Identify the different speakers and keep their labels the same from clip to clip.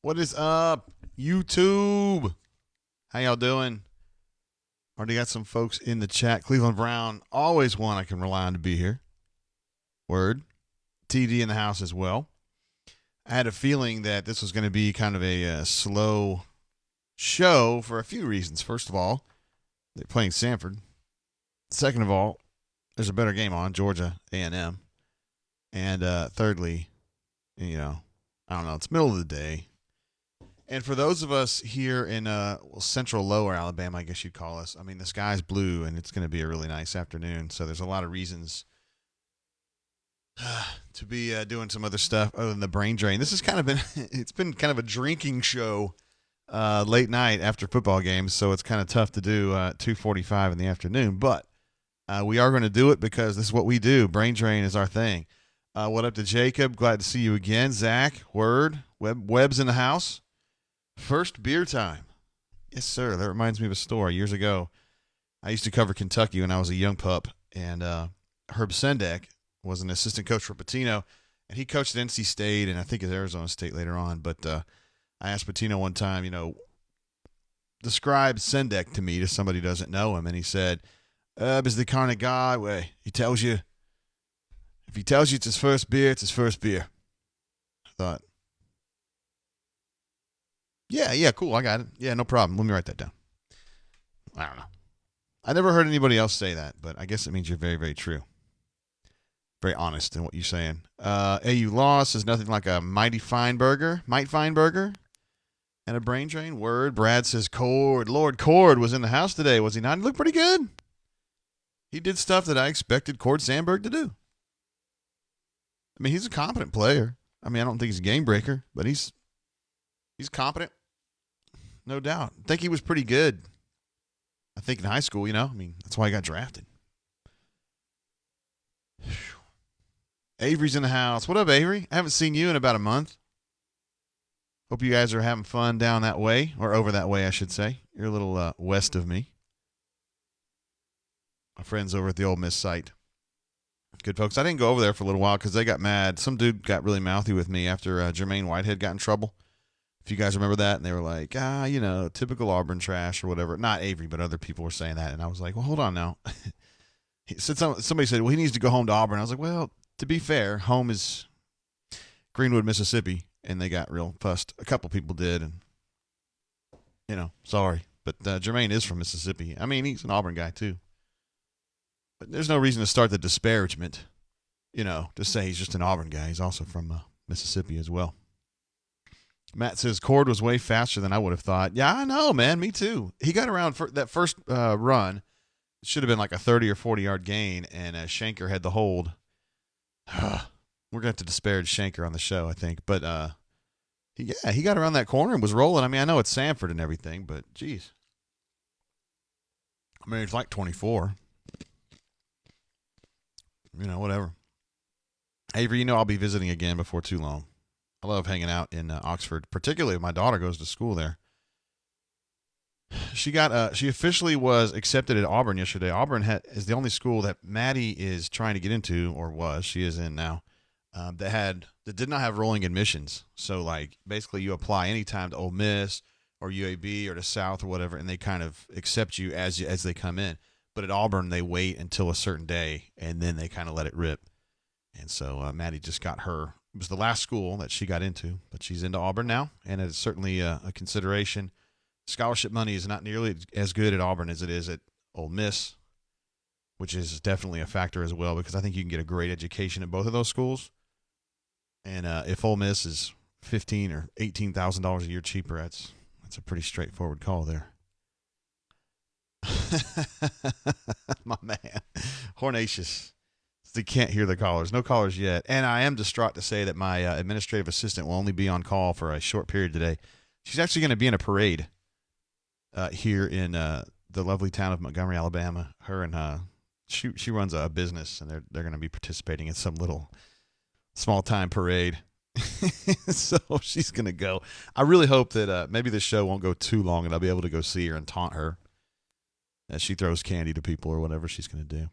Speaker 1: What is up, YouTube? How y'all doing? Already got some folks in the chat. Cleveland Brown, always one I can rely on to be here. Word. TD in the house as well. I had a feeling that this was going to be kind of a slow show for a few reasons. First of all, they're playing Samford. Second of all, there's a better game on, Georgia A&M. And thirdly, I don't know, it's middle of the day. And for those of us here in central lower Alabama, I guess you'd call us, I mean, the sky's blue and it's going to be a really nice afternoon. So there's a lot of reasons to be doing some other stuff other than the brain drain. This has kind of been, it's been kind of a drinking show late night after football games. So it's kind of tough to do 2:45 in the afternoon. But we are going to do it because this is what we do. Brain drain is our thing. What up to Jacob? Glad to see you again. Zach, word. Webb's in the house. First beer time. Yes, sir. That reminds me of a story. Years ago, I used to cover Kentucky when I was a young pup, and Herb Sendek was an assistant coach for Pitino, and he coached at NC State and I think at Arizona State later on. But I asked Pitino one time, describe Sendek to me to somebody who doesn't know him, and he said, Herb is the kind of guy where if he tells you it's his first beer, it's his first beer. I thought, yeah, cool, I got it. Yeah, no problem. Let me write that down. I don't know. I never heard anybody else say that, but I guess it means you're very, very true. Very honest in what you're saying. AU loss is nothing like a Mite Feinberger, and a brain drain. Word. Brad says Lord Cord was in the house today, was he not? He looked pretty good. He did stuff that I expected Cord Sandberg to do. I mean, he's a competent player. I mean, I don't think he's a game breaker, but he's competent. No doubt. I think he was pretty good. I think in high school, I mean, that's why he got drafted. Whew. Avery's in the house. What up, Avery? I haven't seen you in about a month. Hope you guys are having fun down that way, or over that way, I should say. You're a little west of me. My friends over at the Ole Miss site. Good folks. I didn't go over there for a little while because they got mad. Some dude got really mouthy with me after Jermaine Whitehead got in trouble. If you guys remember that, and they were like, typical Auburn trash or whatever. Not Avery, but other people were saying that. And I was like, well, hold on now. Somebody said, well, he needs to go home to Auburn. I was like, well, to be fair, home is Greenwood, Mississippi. And they got real fussed. A couple people did. And, sorry. But Jermaine is from Mississippi. I mean, he's an Auburn guy, too. But there's no reason to start the disparagement, to say he's just an Auburn guy. He's also from Mississippi as well. Matt says, Cord was way faster than I would have thought. Yeah, I know, man. Me too. He got around for that first run. It should have been like a 30 or 40-yard gain, and Shanker had the hold. We're going to have to disparage Shanker on the show, I think. But, he got around that corner and was rolling. I mean, I know it's Samford and everything, but, geez. I mean, it's like 24. Whatever. Avery, I'll be visiting again before too long. I love hanging out in Oxford, particularly if my daughter goes to school there. She officially was accepted at Auburn yesterday. Auburn is the only school that Maddie is trying to get into, or she is in now, that did not have rolling admissions. So, basically you apply anytime to Ole Miss or UAB or to South or whatever, and they kind of accept you as they come in. But at Auburn, they wait until a certain day, and then they kind of let it rip. And so Maddie just got her. It was the last school that she got into, but she's into Auburn now, and it's certainly a consideration. Scholarship money is not nearly as good at Auburn as it is at Ole Miss, which is definitely a factor as well, because I think you can get a great education at both of those schools. And if Ole Miss is $15,000 or $18,000 a year cheaper, that's a pretty straightforward call there. My man, Hornatius. They can't hear the callers. No callers yet. And I am distraught to say that my administrative assistant will only be on call for a short period today. She's actually going to be in a parade here in the lovely town of Montgomery, Alabama. Her and she runs a business, and they're going to be participating in some little small-time parade. So she's going to go. I really hope that maybe this show won't go too long, and I'll be able to go see her and taunt her as she throws candy to people or whatever she's going to do.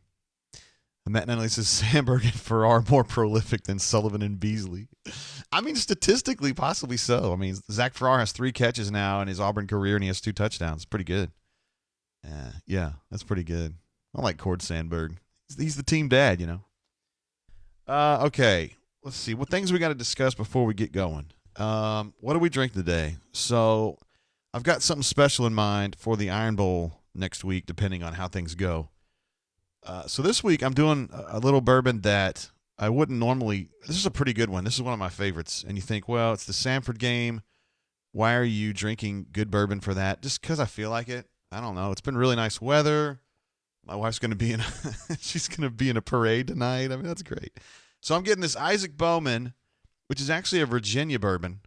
Speaker 1: Matt Nunley says Sandberg and Farrar more prolific than Sullivan and Beasley. I mean, statistically, possibly so. I mean, Zach Farrar has 3 catches now in his Auburn career, and he has 2 touchdowns. Pretty good. Yeah, that's pretty good. I like Cord Sandberg. He's the team dad, you know. Okay. Let's see. What things we got to discuss before we get going? What do we drink today? So, I've got something special in mind for the Iron Bowl next week, depending on how things go. So this week I'm doing a little bourbon that I wouldn't normally. This is a pretty good one. This is one of my favorites. And you think, well, it's the Samford game. Why are you drinking good bourbon for that? Just because I feel like it. I don't know. It's been really nice weather. My wife's going to be in. She's going to be in a parade tonight. I mean, that's great. So I'm getting this Isaac Bowman, which is actually a Virginia bourbon.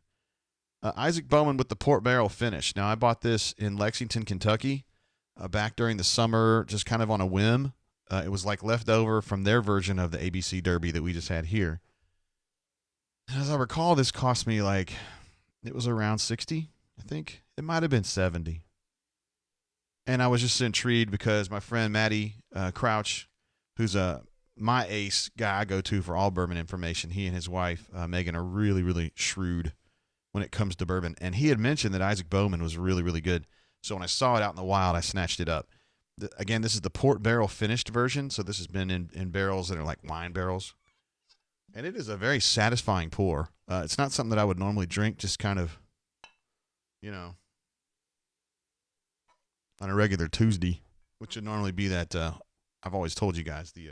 Speaker 1: Isaac Bowman with the port barrel finish. Now I bought this in Lexington, Kentucky, back during the summer, just kind of on a whim. It was like leftover from their version of the ABC Derby that we just had here. And as I recall, this cost me it was around 60, I think. It might have been 70. And I was just intrigued because my friend Matty Crouch, who's my ace guy I go to for all bourbon information, he and his wife, Megan, are really, really shrewd when it comes to bourbon. And he had mentioned that Isaac Bowman was really, really good. So when I saw it out in the wild, I snatched it up. Again, this is the port barrel finished version. So this has been in barrels that are like wine barrels. And it is a very satisfying pour. It's not something that I would normally drink, just kind of, on a regular Tuesday, which would normally be that, I've always told you guys, the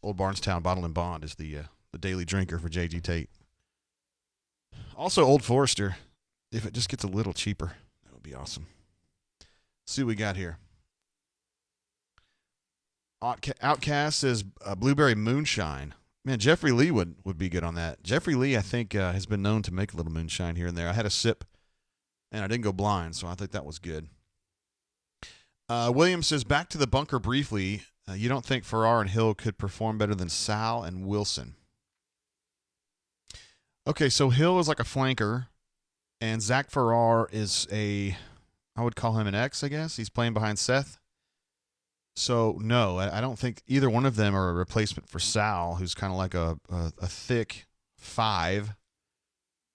Speaker 1: Old Barnestown Bottle and Bond is the daily drinker for J.G. Tate. Also, Old Forester, if it just gets a little cheaper, that would be awesome. Let's see what we got here. Outcast says Blueberry Moonshine. Man, Jeffrey Lee would be good on that. Jeffrey Lee, I think, has been known to make a little moonshine here and there. I had a sip, and I didn't go blind, so I think that was good. William says, back to the bunker briefly. You don't think Farrar and Hill could perform better than Sal and Wilson? Okay, so Hill is like a flanker, and Zach Farrar is I would call him an X, I guess. He's playing behind Seth. So, no, I don't think either one of them are a replacement for Sal, who's kind of like a thick 5,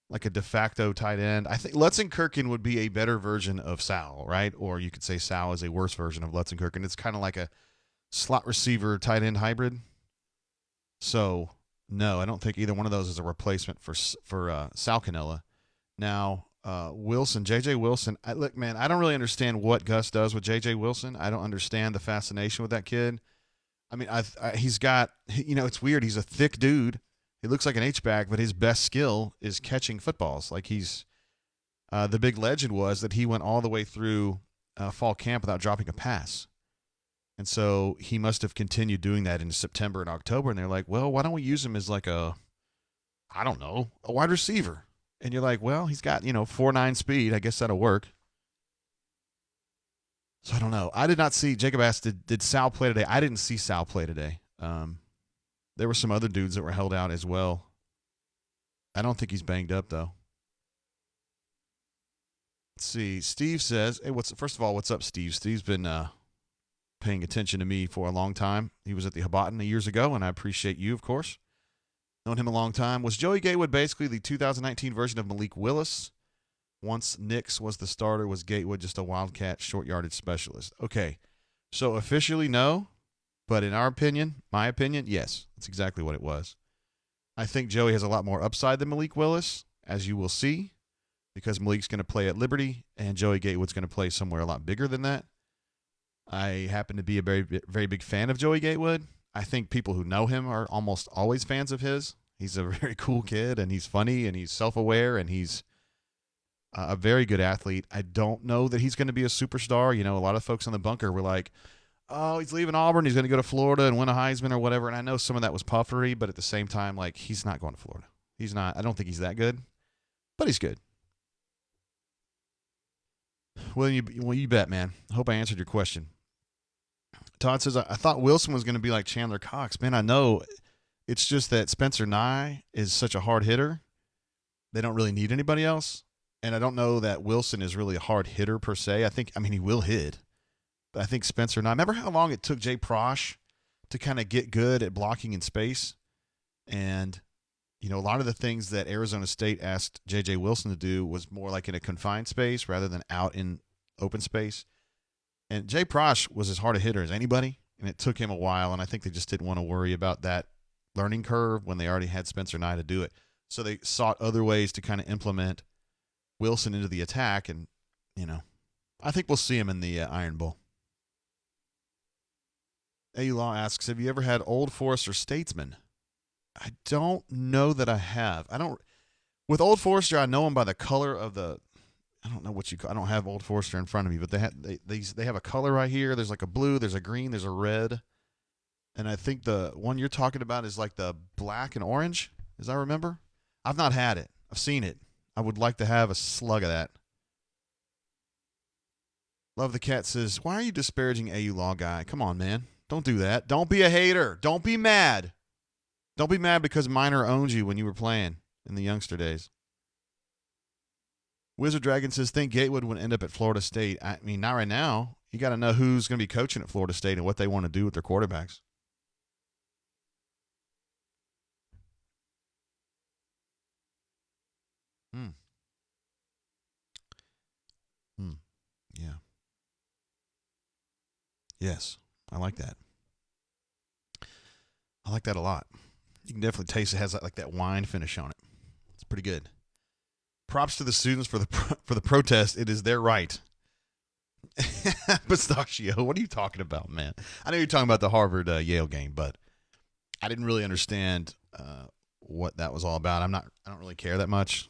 Speaker 1: like a de facto tight end. I think Lutzenkirchen would be a better version of Sal, right? Or you could say Sal is a worse version of Lutzenkirchen. It's kind of like a slot receiver tight end hybrid. So, no, I don't think either one of those is a replacement for Sal Cannella. Now, Wilson, J.J. Wilson, look, man, I don't really understand what Gus does with J.J. Wilson. I don't understand the fascination with that kid. I mean, he's got, it's weird. He's a thick dude. He looks like an H-back, but his best skill is catching footballs. Like the big legend was that he went all the way through fall camp without dropping a pass. And so he must have continued doing that in September and October. And they're like, well, why don't we use him as like a wide receiver? And you're like, well, he's got, 4.9 speed. I guess that'll work. So I don't know. I did not see, Jacob asked, did Sal play today? I didn't see Sal play today. There were some other dudes that were held out as well. I don't think he's banged up, though. Let's see. Steve says, hey, first of all, what's up, Steve? Steve's been paying attention to me for a long time. He was at the Hobotton years ago, and I appreciate you, of course. Known him a long time. Was Joey Gatewood basically the 2019 version of Malik Willis? Once Nix was the starter, was Gatewood just a wildcat short yardage specialist? Okay, so officially no, but in my opinion, yes. That's exactly what it was. I think Joey has a lot more upside than Malik Willis, as you will see, because Malik's going to play at Liberty, and Joey Gatewood's going to play somewhere a lot bigger than that. I happen to be a very, very big fan of Joey Gatewood. I think people who know him are almost always fans of his. He's a very cool kid, and he's funny, and he's self-aware, and he's a very good athlete. I don't know that he's going to be a superstar. A lot of folks in the bunker were like, oh, he's leaving Auburn. He's going to go to Florida and win a Heisman or whatever. And I know some of that was puffery, but at the same time, he's not going to Florida. He's not. I don't think he's that good, but he's good. Well, you bet, man. I hope I answered your question. Todd says, I thought Wilson was going to be like Chandler Cox. Man, I know. It's just that Spencer Nye is such a hard hitter. They don't really need anybody else. And I don't know that Wilson is really a hard hitter per se. He will hit. But I think Spencer Nye, remember how long it took Jay Prosh to kind of get good at blocking in space? And, A lot of the things that Arizona State asked J.J. Wilson to do was more like in a confined space rather than out in open space. And Jay Prosh was as hard a hitter as anybody, and it took him a while, and I think they just didn't want to worry about that learning curve when they already had Spencer Nye to do it. So they sought other ways to kind of implement Wilson into the attack, and, I think we'll see him in the Iron Bowl. A. Law asks, have you ever had Old Forester Statesman? I don't know that I have. With Old Forester, I know them by the color of the, I don't know what you call, I don't have Old Forester in front of me, but they have a color right here. There's like a blue, there's a green, there's a red. And I think the one you're talking about is like the black and orange, as I remember. I've not had it. I've seen it. I would like to have a slug of that. Love the Cat says, why are you disparaging AU Law Guy? Come on, man. Don't do that. Don't be a hater. Don't be mad. Don't be mad because Minor owned you when you were playing in the youngster days. Wizard Dragon says, think Gatewood would end up at Florida State. I mean, not right now. You got to know who's going to be coaching at Florida State and what they want to do with their quarterbacks. Yeah. Yes, I like that. I like that a lot. You can definitely taste it has like that wine finish on it. It's pretty good. Props to the students for the protest. It is their right. Pistachio, what are you talking about, man? I know you're talking about the Harvard Yale game, but I didn't really understand what that was all about. I don't really care that much.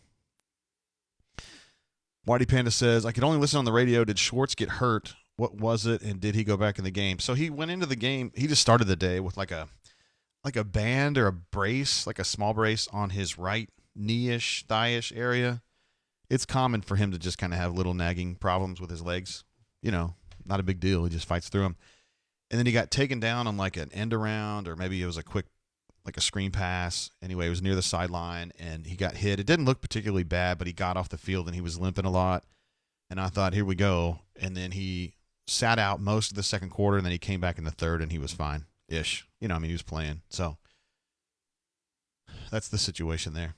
Speaker 1: Whitey Panda says, I could only listen on the radio. Did Schwartz get hurt? What was it? And did he go back in the game? So he went into the game. He just started the day with like a band or a brace, like a small brace on his right knee-ish, thigh-ish area. It's common for him to just kind of have little nagging problems with his legs. Not a big deal. He just fights through them. And then he got taken down on like an end around, or maybe it was a quick, like a screen pass. Anyway, it was near the sideline, and he got hit. It didn't look particularly bad, but he got off the field, and he was limping a lot. And I thought, here we go. And then he sat out most of the second quarter, and then he came back in the third, and he was fine-ish. He was playing. So that's the situation there.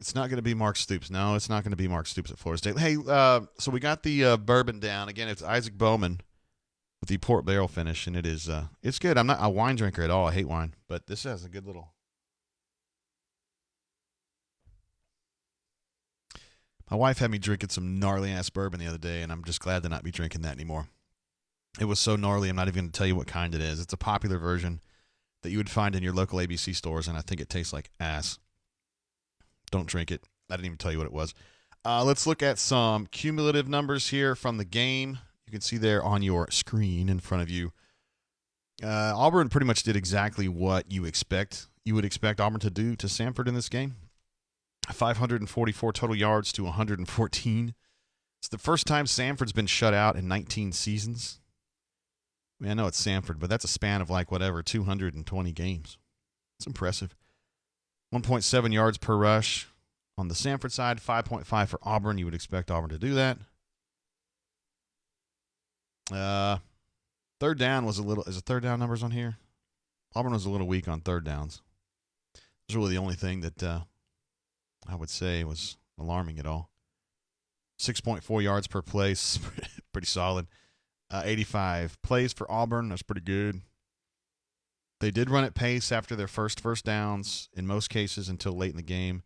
Speaker 1: It's not going to be Mark Stoops. No, it's not going to be Mark Stoops at Florida State. Hey, so we got the bourbon down. Again, it's Isaac Bowman with the port barrel finish, and it's good. I'm not a wine drinker at all. I hate wine, but this has a good little. My wife had me drinking some gnarly-ass bourbon the other day, and I'm just glad to not be drinking that anymore. It was so gnarly, I'm not even going to tell you what kind it is. It's a popular version that you would find in your local ABC stores, and I think it tastes like ass. Don't drink it. I didn't even tell you what it was. Let's look at some cumulative numbers here from the game. You can see there on your screen in front of you. Auburn pretty much did exactly what you would expect Auburn to do to Samford in this game. 544 total yards to 114. It's the first time Samford's been shut out in 19 seasons. I mean, I know it's Samford, but that's a span of 220 games. It's impressive. 1.7 yards per rush on the Samford side, 5.5 for Auburn. You would expect Auburn to do that. Third down was is the third down numbers on here? Auburn was a little weak on third downs. It was really the only thing that I would say was alarming at all. 6.4 yards per play, pretty solid. 85 plays for Auburn. That's pretty good. They did run at pace after their first downs, in most cases, until late in the game.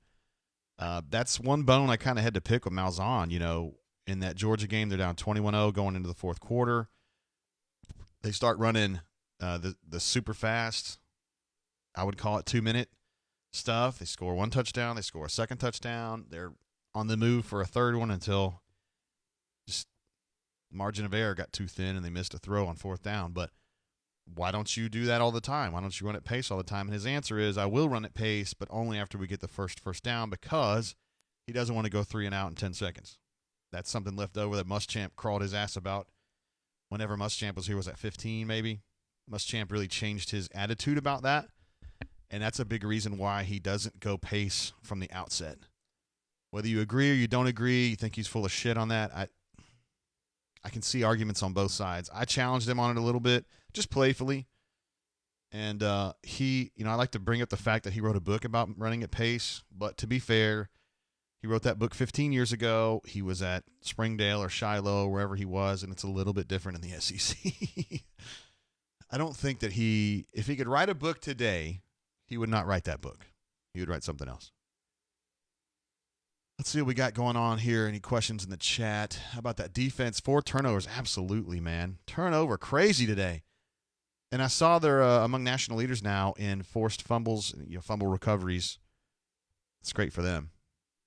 Speaker 1: That's one bone I kind of had to pick with Malzahn. In that Georgia game, they're down 21-0 going into the fourth quarter. They start running the super fast, I would call it 2-minute stuff. They score one touchdown. They score a second touchdown. They're on the move for a third one until just margin of error got too thin and they missed a throw on fourth down. But why don't you do that all the time? Why don't you run at pace all the time? And his answer is, I will run at pace, but only after we get the first down, because he doesn't want to go 3 and out in 10 seconds. That's something left over that Muschamp crawled his ass about whenever Muschamp was here. Was at 15 maybe? Muschamp really changed his attitude about that, and that's a big reason why he doesn't go pace from the outset. Whether you agree or you don't agree, you think he's full of shit on that, I can see arguments on both sides. I challenged him on it a little bit, just playfully. And I like to bring up the fact that he wrote a book about running at pace. But to be fair, he wrote that book 15 years ago. He was at Springdale or Shiloh, wherever he was, and it's a little bit different in the SEC. I don't think that if he could write a book today, he would not write that book. He would write something else. Let's see what we got going on here. Any questions in the chat? How about that defense? 4 turnovers. Absolutely, man. Turnover crazy today. And I saw they're among national leaders now in forced fumbles, fumble recoveries. It's great for them.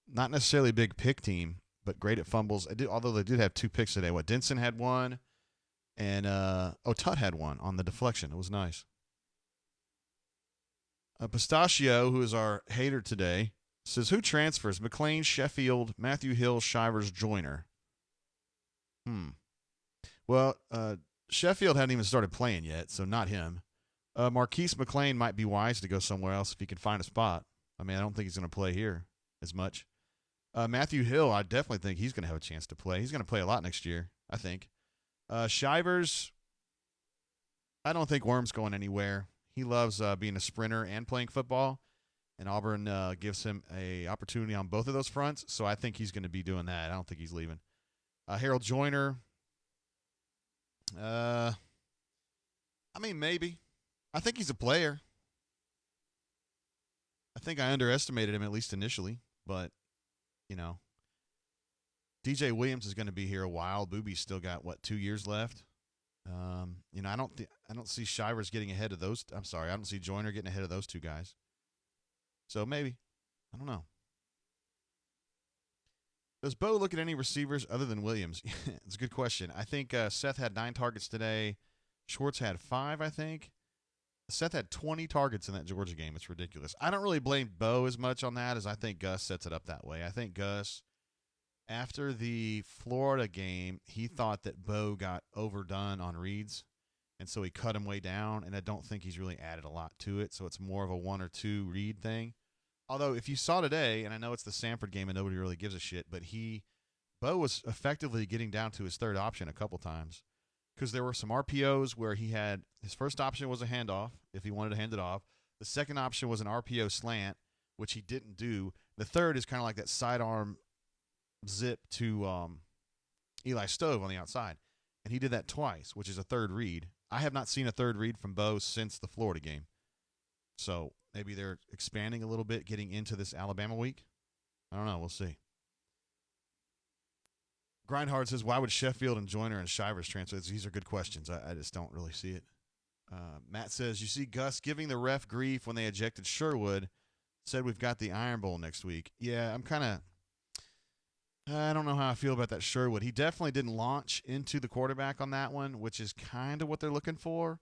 Speaker 1: Not necessarily a big pick team, but great at fumbles. Although they did have 2 picks today. Denson had one, and Tut had one on the deflection. It was nice. Pistachio, who is our hater today, says, who transfers? McLean, Sheffield, Matthew Hill, Shivers, Joyner. Well, Sheffield hadn't even started playing yet, so not him. Marquise McLean might be wise to go somewhere else if he can find a spot. I don't think he's going to play here as much. Matthew Hill, I definitely think he's going to have a chance to play. He's going to play a lot next year, I think. Shivers, I don't think Worm's going anywhere. He loves being a sprinter and playing football, and Auburn gives him an opportunity on both of those fronts, so I think he's going to be doing that. I don't think he's leaving. Harold Joyner, maybe. I think he's a player. I think I underestimated him, at least initially, but, DJ Williams is going to be here a while. Booby's still got, 2 years left? I don't see Shivers getting ahead of those. I'm sorry, I don't see Joyner getting ahead of those 2 guys. So maybe. I don't know. Does Bo look at any receivers other than Williams? It's a good question. I think Seth had 9 targets today. Schwartz had 5, I think. Seth had 20 targets in that Georgia game. It's ridiculous. I don't really blame Bo as much on that as I think Gus sets it up that way. I think Gus, after the Florida game, he thought that Bo got overdone on reads, and so he cut him way down, and I don't think he's really added a lot to it, so it's more of a 1 or 2 read thing. Although, if you saw today, and I know it's the Samford game and nobody really gives a shit, but Bo was effectively getting down to his third option a couple times because there were some RPOs where he had his first option was a handoff if he wanted to hand it off. The second option was an RPO slant, which he didn't do. The third is kind of like that sidearm zip to Eli Stove on the outside, and he did that twice, which is a third read. I have not seen a third read from Bo since the Florida game. So maybe they're expanding a little bit getting into this Alabama week. I don't know. We'll see. Grindhard says, why would Sheffield and Joyner and Shivers transfer? These are good questions. I just don't really see it. Matt says, you see Gus giving the ref grief when they ejected Sherwood. Said we've got the Iron Bowl next week. Yeah, I don't know how I feel about that Sherwood. He definitely didn't launch into the quarterback on that one, which is kind of what they're looking for.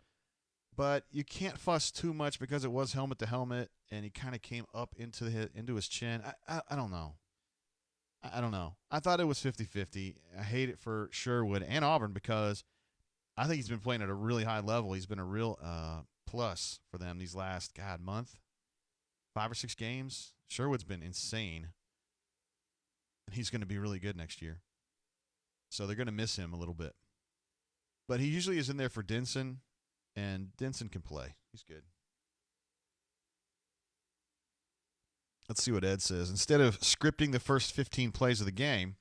Speaker 1: But you can't fuss too much because it was helmet to helmet, and he kind of came up into his chin. I don't know. I don't know. I thought it was 50-50. I hate it for Sherwood and Auburn because I think he's been playing at a really high level. He's been a real plus for them these last, month, 5 or 6 games. Sherwood's been insane. And he's going to be really good next year. So they're going to miss him a little bit. But he usually is in there for Denson, and Denson can play. He's good. Let's see what Ed says. Instead of scripting the first 15 plays of the game,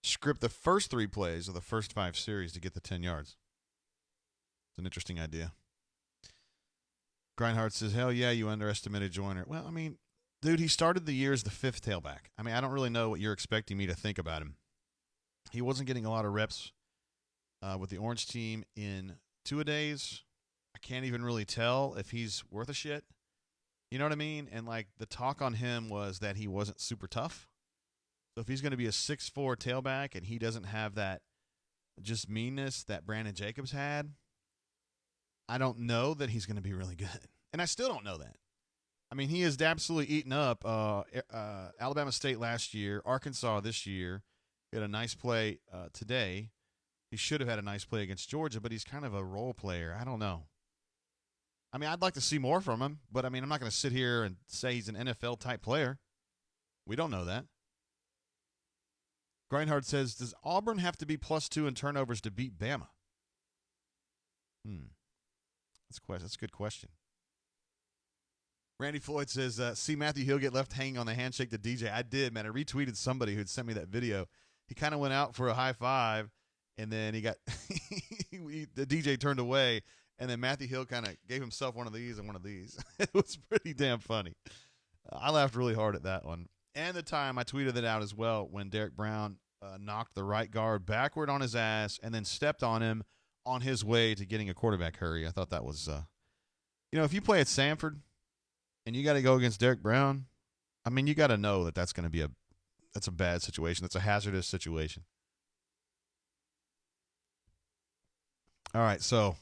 Speaker 1: script the first 3 plays of the first 5 series to get the 10 yards. It's an interesting idea. Grindhard says, hell yeah, you underestimated Joyner. Well, dude, he started the year as the 5th tailback. I don't really know what you're expecting me to think about him. He wasn't getting a lot of reps with the Orange team in 2-a-days. I can't even really tell if he's worth a shit. You know what I mean? And, the talk on him was that he wasn't super tough. So if he's going to be a 6'4" tailback and he doesn't have that just meanness that Brandon Jacobs had, I don't know that he's going to be really good. And I still don't know that. He has absolutely eaten up Alabama State last year, Arkansas this year. He had a nice play today. He should have had a nice play against Georgia, but he's kind of a role player. I don't know. I'd like to see more from him, but, I'm not going to sit here and say he's an NFL-type player. We don't know that. Grindhard says, does Auburn have to be +2 in turnovers to beat Bama? That's a good question. Randy Floyd says, see Matthew Hill get left hanging on the handshake to DJ. I did, man. I retweeted somebody who'd sent me that video. He kind of went out for a high five, and then he got the DJ turned away, and then Matthew Hill kind of gave himself one of these and one of these. It was pretty damn funny. I laughed really hard at that one. And the time I tweeted it out as well when Derek Brown knocked the right guard backward on his ass and then stepped on him on his way to getting a quarterback hurry. I thought that was, if you play at Samford and you got to go against Derek Brown, I mean, you got to know that that's going to be that's a bad situation. That's a hazardous situation. All right, so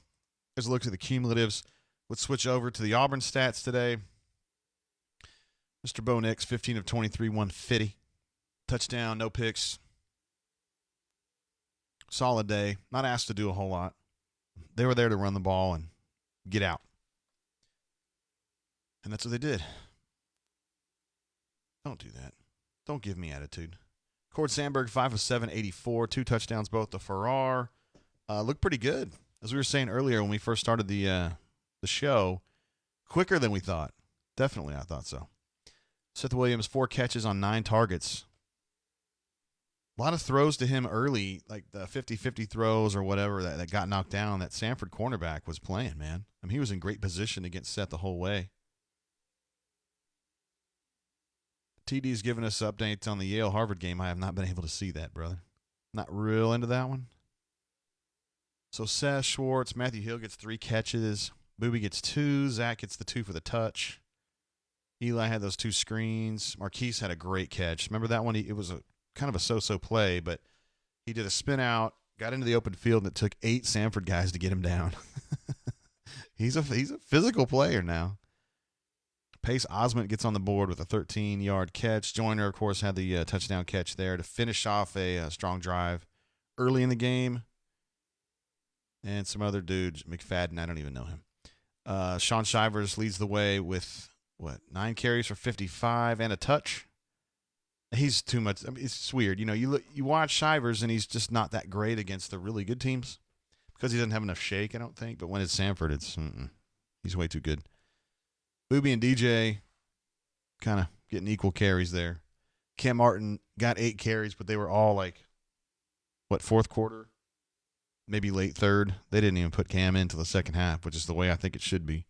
Speaker 1: here's a look at the cumulatives. Let's switch over to the Auburn stats today. Mr. Bo Nix, 15 of 23, 150. Touchdown, no picks. Solid day. Not asked to do a whole lot. They were there to run the ball and get out. And that's what they did. Don't do that. Don't give me attitude. Cord Sandberg, 5 of 7, 84. 2 touchdowns, both to Farrar. Looked pretty good. As we were saying earlier when we first started the show, quicker than we thought. Definitely, I thought so. Seth Williams, 4 catches on 9 targets. A lot of throws to him early, like the 50-50 throws or whatever that got knocked down. That Samford cornerback was playing, man. I mean, he was in great position against Seth the whole way. TD's giving us updates on the Yale-Harvard game. I have not been able to see that, brother. Not real into that one. So Seth, Schwartz, Matthew Hill gets 3 catches. Booby gets 2. Zach gets the 2 for the touch. Eli had those 2 screens. Marquise had a great catch. Remember that one? It was a kind of a so-so play, but he did a spin out, got into the open field, and it took 8 Samford guys to get him down. He's a physical player now. Pace Osment gets on the board with a 13-yard catch. Joyner, of course, had the touchdown catch there to finish off a strong drive early in the game. And some other dudes, McFadden, I don't even know him. Sean Shivers leads the way with 9 carries for 55 and a touch. He's too much. I mean, it's weird. You watch Shivers and he's just not that great against the really good teams because he doesn't have enough shake, I don't think. But when it's Samford, he's way too good. Booby and DJ kind of getting equal carries there. Cam Martin got 8 carries, but they were all fourth quarter, maybe late third. They didn't even put Cam into the second half, which is the way I think it should be.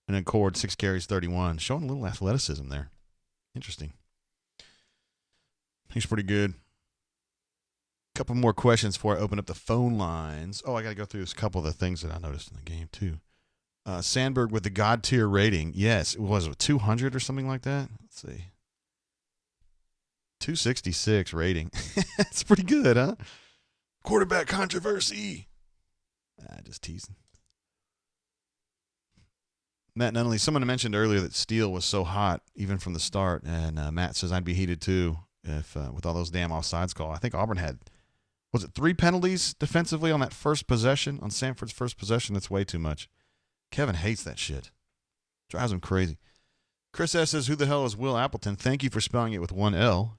Speaker 1: And then Cord, 6 carries, 31. Showing a little athleticism there. Interesting. He's pretty good. A couple more questions before I open up the phone lines. Oh, I got to go through a couple of the things that I noticed in the game, too. Sandberg with the God tier rating. Yes, it was 200 or something like that. Let's see. 266 rating. That's pretty good, huh? Quarterback controversy. Just teasing. Matt Nunnally, someone mentioned earlier that Steele was so hot even from the start, and Matt says I'd be heated too if with all those damn offsides call. I think Auburn had, was it 3 penalties defensively on that first possession, on Samford's first possession? That's way too much. Kevin hates that shit. Drives him crazy. Chris S. says, who the hell is Will Appleton? Thank you for spelling it with 1 L.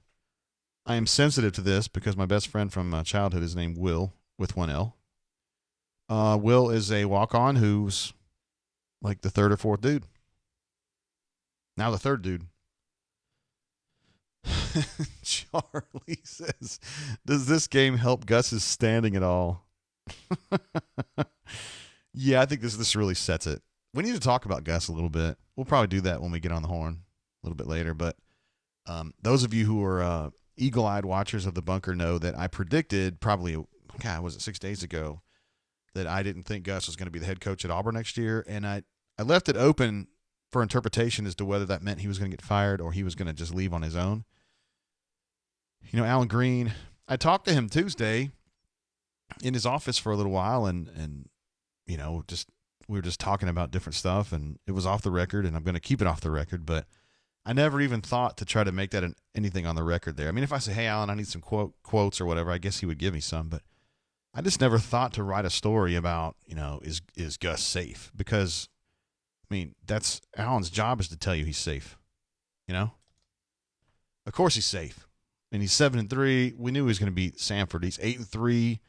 Speaker 1: I am sensitive to this because my best friend from childhood is named Will with 1 L. Will is a walk-on who's like the 3rd or 4th dude. Now the 3rd dude. Charlie says, does this game help Gus's standing at all? Yeah, I think this really sets it. We need to talk about Gus a little bit. We'll probably do that when we get on the horn a little bit later. But those of you who are eagle-eyed watchers of the bunker know that I predicted probably, was it 6 days ago, that I didn't think Gus was going to be the head coach at Auburn next year. And I left it open for interpretation as to whether that meant he was going to get fired or he was going to just leave on his own. Alan Green, I talked to him Tuesday in his office for a little while, and we were just talking about different stuff, and it was off the record, and I'm going to keep it off the record, but I never even thought to try to make that anything on the record there. I mean, if I say, hey, Alan, I need some quotes or whatever, I guess he would give me some, but I just never thought to write a story about, is Gus safe? Because, I mean, that's Alan's job is to tell you he's safe, Of course he's safe. And he's 7-3. We knew he was going to beat Samford. He's 8-3.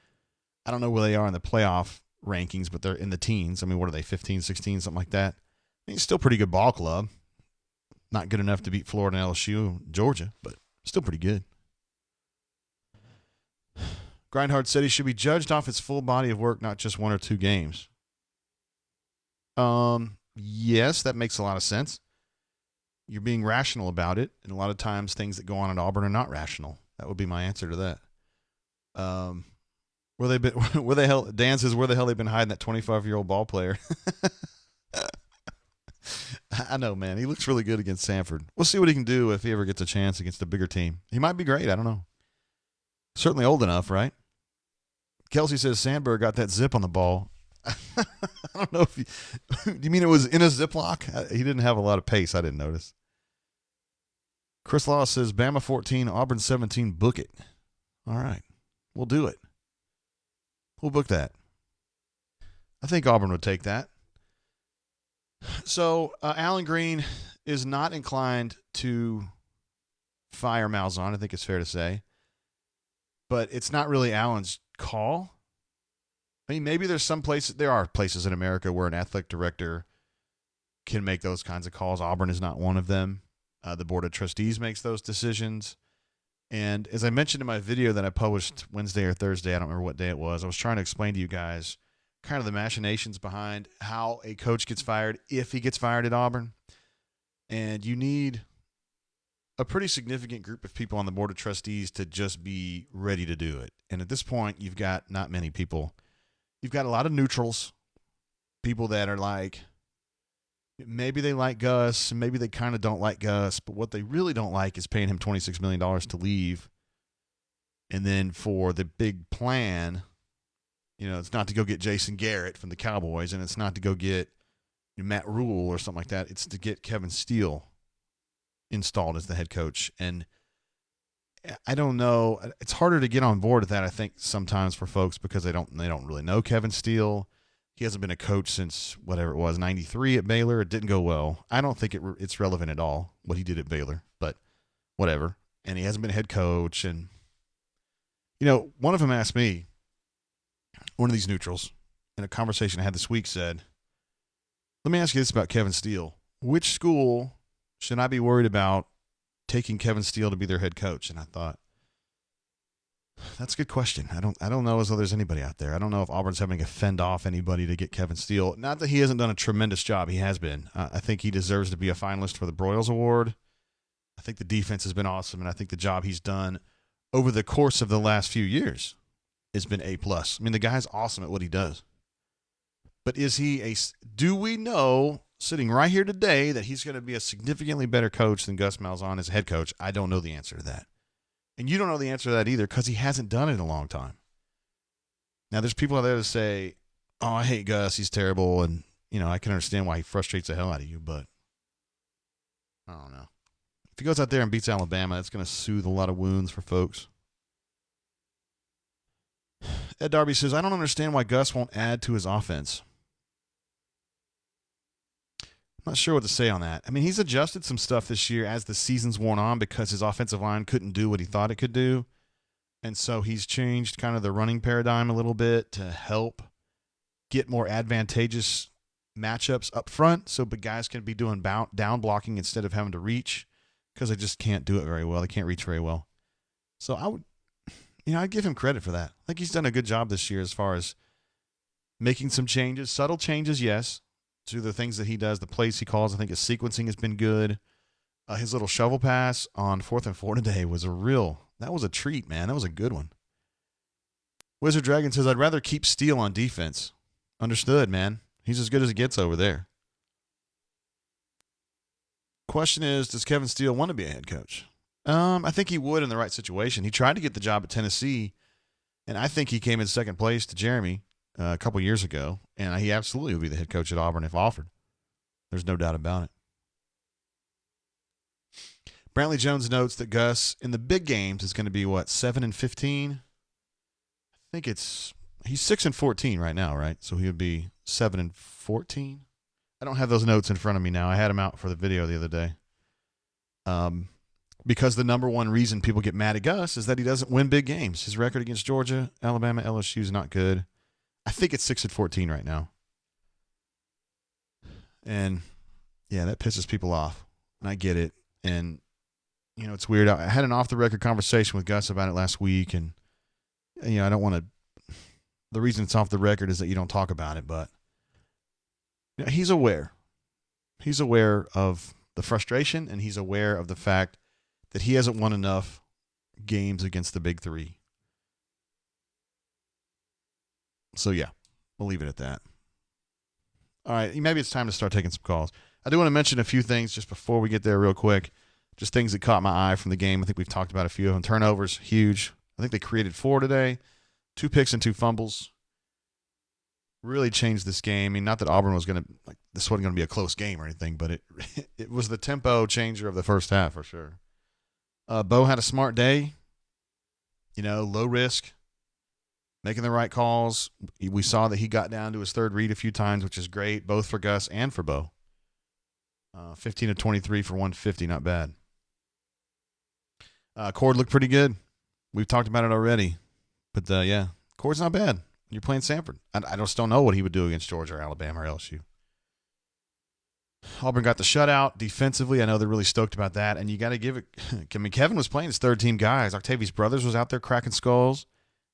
Speaker 1: I don't know where they are in the playoff rankings, but they're in the teens. I mean, what are they, 15, 16, something like that? I mean, he's still a pretty good ball club. Not good enough to beat Florida and LSU, Georgia, but still pretty good. Grindhard said he should be judged off his full body of work, not just 1 or 2 games. Yes, that makes a lot of sense. You're being rational about it, and a lot of times things that go on at Auburn are not rational. That would be my answer to that. Where the hell? Dan says, where the hell they been hiding that 25-year-old ball player? I know, man. He looks really good against Samford. We'll see what he can do if he ever gets a chance against a bigger team. He might be great. I don't know. Certainly old enough, right? Kelsey says Sandberg got that zip on the ball. I don't know if do you mean it was in a Ziploc? He didn't have a lot of pace. I didn't notice. Chris Law says Bama 14, Auburn 17, book it. All right. We'll do it. We'll book that. I think Auburn would take that. So Alan Green is not inclined to fire Malzahn, I think it's fair to say. But it's not really Alan's call. I mean, maybe there are places in America where an athletic director can make those kinds of calls. Auburn is not one of them. The Board of Trustees makes those decisions. And as I mentioned in my video that I published Wednesday or Thursday, I don't remember what day it was, I was trying to explain to you guys kind of the machinations behind how a coach gets fired if he gets fired at Auburn. And you need a pretty significant group of people on the Board of Trustees to just be ready to do it. And at this point, you've got not many people. You've got a lot of neutrals, people that are like, maybe they like Gus, maybe they kind of don't like Gus, but what they really don't like is paying him $26 million to leave. And then for the big plan, it's not to go get Jason Garrett from the Cowboys, and it's not to go get Matt Rule or something like that. It's to get Kevin Steele installed as the head coach. And I don't know. It's harder to get on board with that, I think, sometimes for folks because they don't really know Kevin Steele. He hasn't been a coach since whatever it was, 93 at Baylor. It didn't go well. I don't think it's relevant at all what he did at Baylor, but whatever. And he hasn't been a head coach. And, one of them asked me, one of these neutrals, in a conversation I had this week said, let me ask you this about Kevin Steele. Which school should I be worried about taking Kevin Steele to be their head coach? And I thought, that's a good question. I don't know as though there's anybody out there. I don't know if Auburn's having to fend off anybody to get Kevin Steele. Not that he hasn't done a tremendous job. He has been. I think he deserves to be a finalist for the Broyles Award. I think the defense has been awesome, and I think the job he's done over the course of the last few years has been A+. I mean, the guy's awesome at what he does. But do we know, sitting right here today, that he's going to be a significantly better coach than Gus Malzahn as head coach? I don't know the answer to that. And you don't know the answer to that either because he hasn't done it in a long time. Now, there's people out there that say, oh, I hate Gus. He's terrible. And, I can understand why he frustrates the hell out of you, but I don't know. If he goes out there and beats Alabama, that's going to soothe a lot of wounds for folks. Ed Darby says, I don't understand why Gus won't add to his offense. I'm not sure what to say on that. I mean, he's adjusted some stuff this year as the season's worn on because his offensive line couldn't do what he thought it could do. And so he's changed kind of the running paradigm a little bit to help get more advantageous matchups up front so the guys can be doing down blocking instead of having to reach because they just can't do it very well. They can't reach very well. So I'd give him credit for that. I think he's done a good job this year as far as making some changes, subtle changes, yes, to the things that he does, the plays he calls. I think his sequencing has been good. His little shovel pass on 4th and 4 today was that was a treat, man. That was a good one. Wizard Dragon says, I'd rather keep Steele on defense. Understood, man. He's as good as it gets over there. Question is, does Kevin Steele want to be a head coach? I think he would in the right situation. He tried to get the job at Tennessee, and I think he came in second place to Jeremy a couple years ago, and he absolutely would be the head coach at Auburn if offered. There's no doubt about it. Brantley Jones notes that Gus in the big games is going to be 7-15. I think he's 6-14 right now, right? So he would be 7-14. I don't have those notes in front of me now. I had them out for the video the other day. Because the number one reason people get mad at Gus is that he doesn't win big games. His record against Georgia, Alabama, LSU is not good. I think it's 6-14 right now. And, yeah, that pisses people off. and I get it. And, you know, it's weird. I had an off-the-record conversation with Gus about it last week, and, you know, I don't want to – the reason it's off the record is that you don't talk about it, but you know, he's aware. He's aware of the frustration, and he's aware of the fact that he hasn't won enough games against the big three. So, yeah, we'll leave it at that. All right, maybe it's time to start taking some calls. I do want to mention a few things just before we get there real quick. Just things that caught my eye from the game. I think we've talked about a few of them. Turnovers, huge. I think they created 4 today. 2 picks and 2 fumbles. Really changed this game. I mean, not that Auburn was going to, like, this wasn't going to be a close game or anything, but it was the tempo changer of the first half for sure. Bo had a smart day. You know, low risk, making the right calls. We saw that he got down to his third read a few times, which is great, both for Gus and for Bo. 15 of 23 for 150, not bad. Cord looked pretty good. We've talked about it already. But, yeah, Cord's not bad. You're playing Samford. I just don't know what he would do against Georgia or Alabama or LSU. Auburn got the shutout defensively. I know they're really stoked about that. And you got to give it – I mean, Kevin was playing his third-team guys. Octavius Brothers was out there cracking skulls.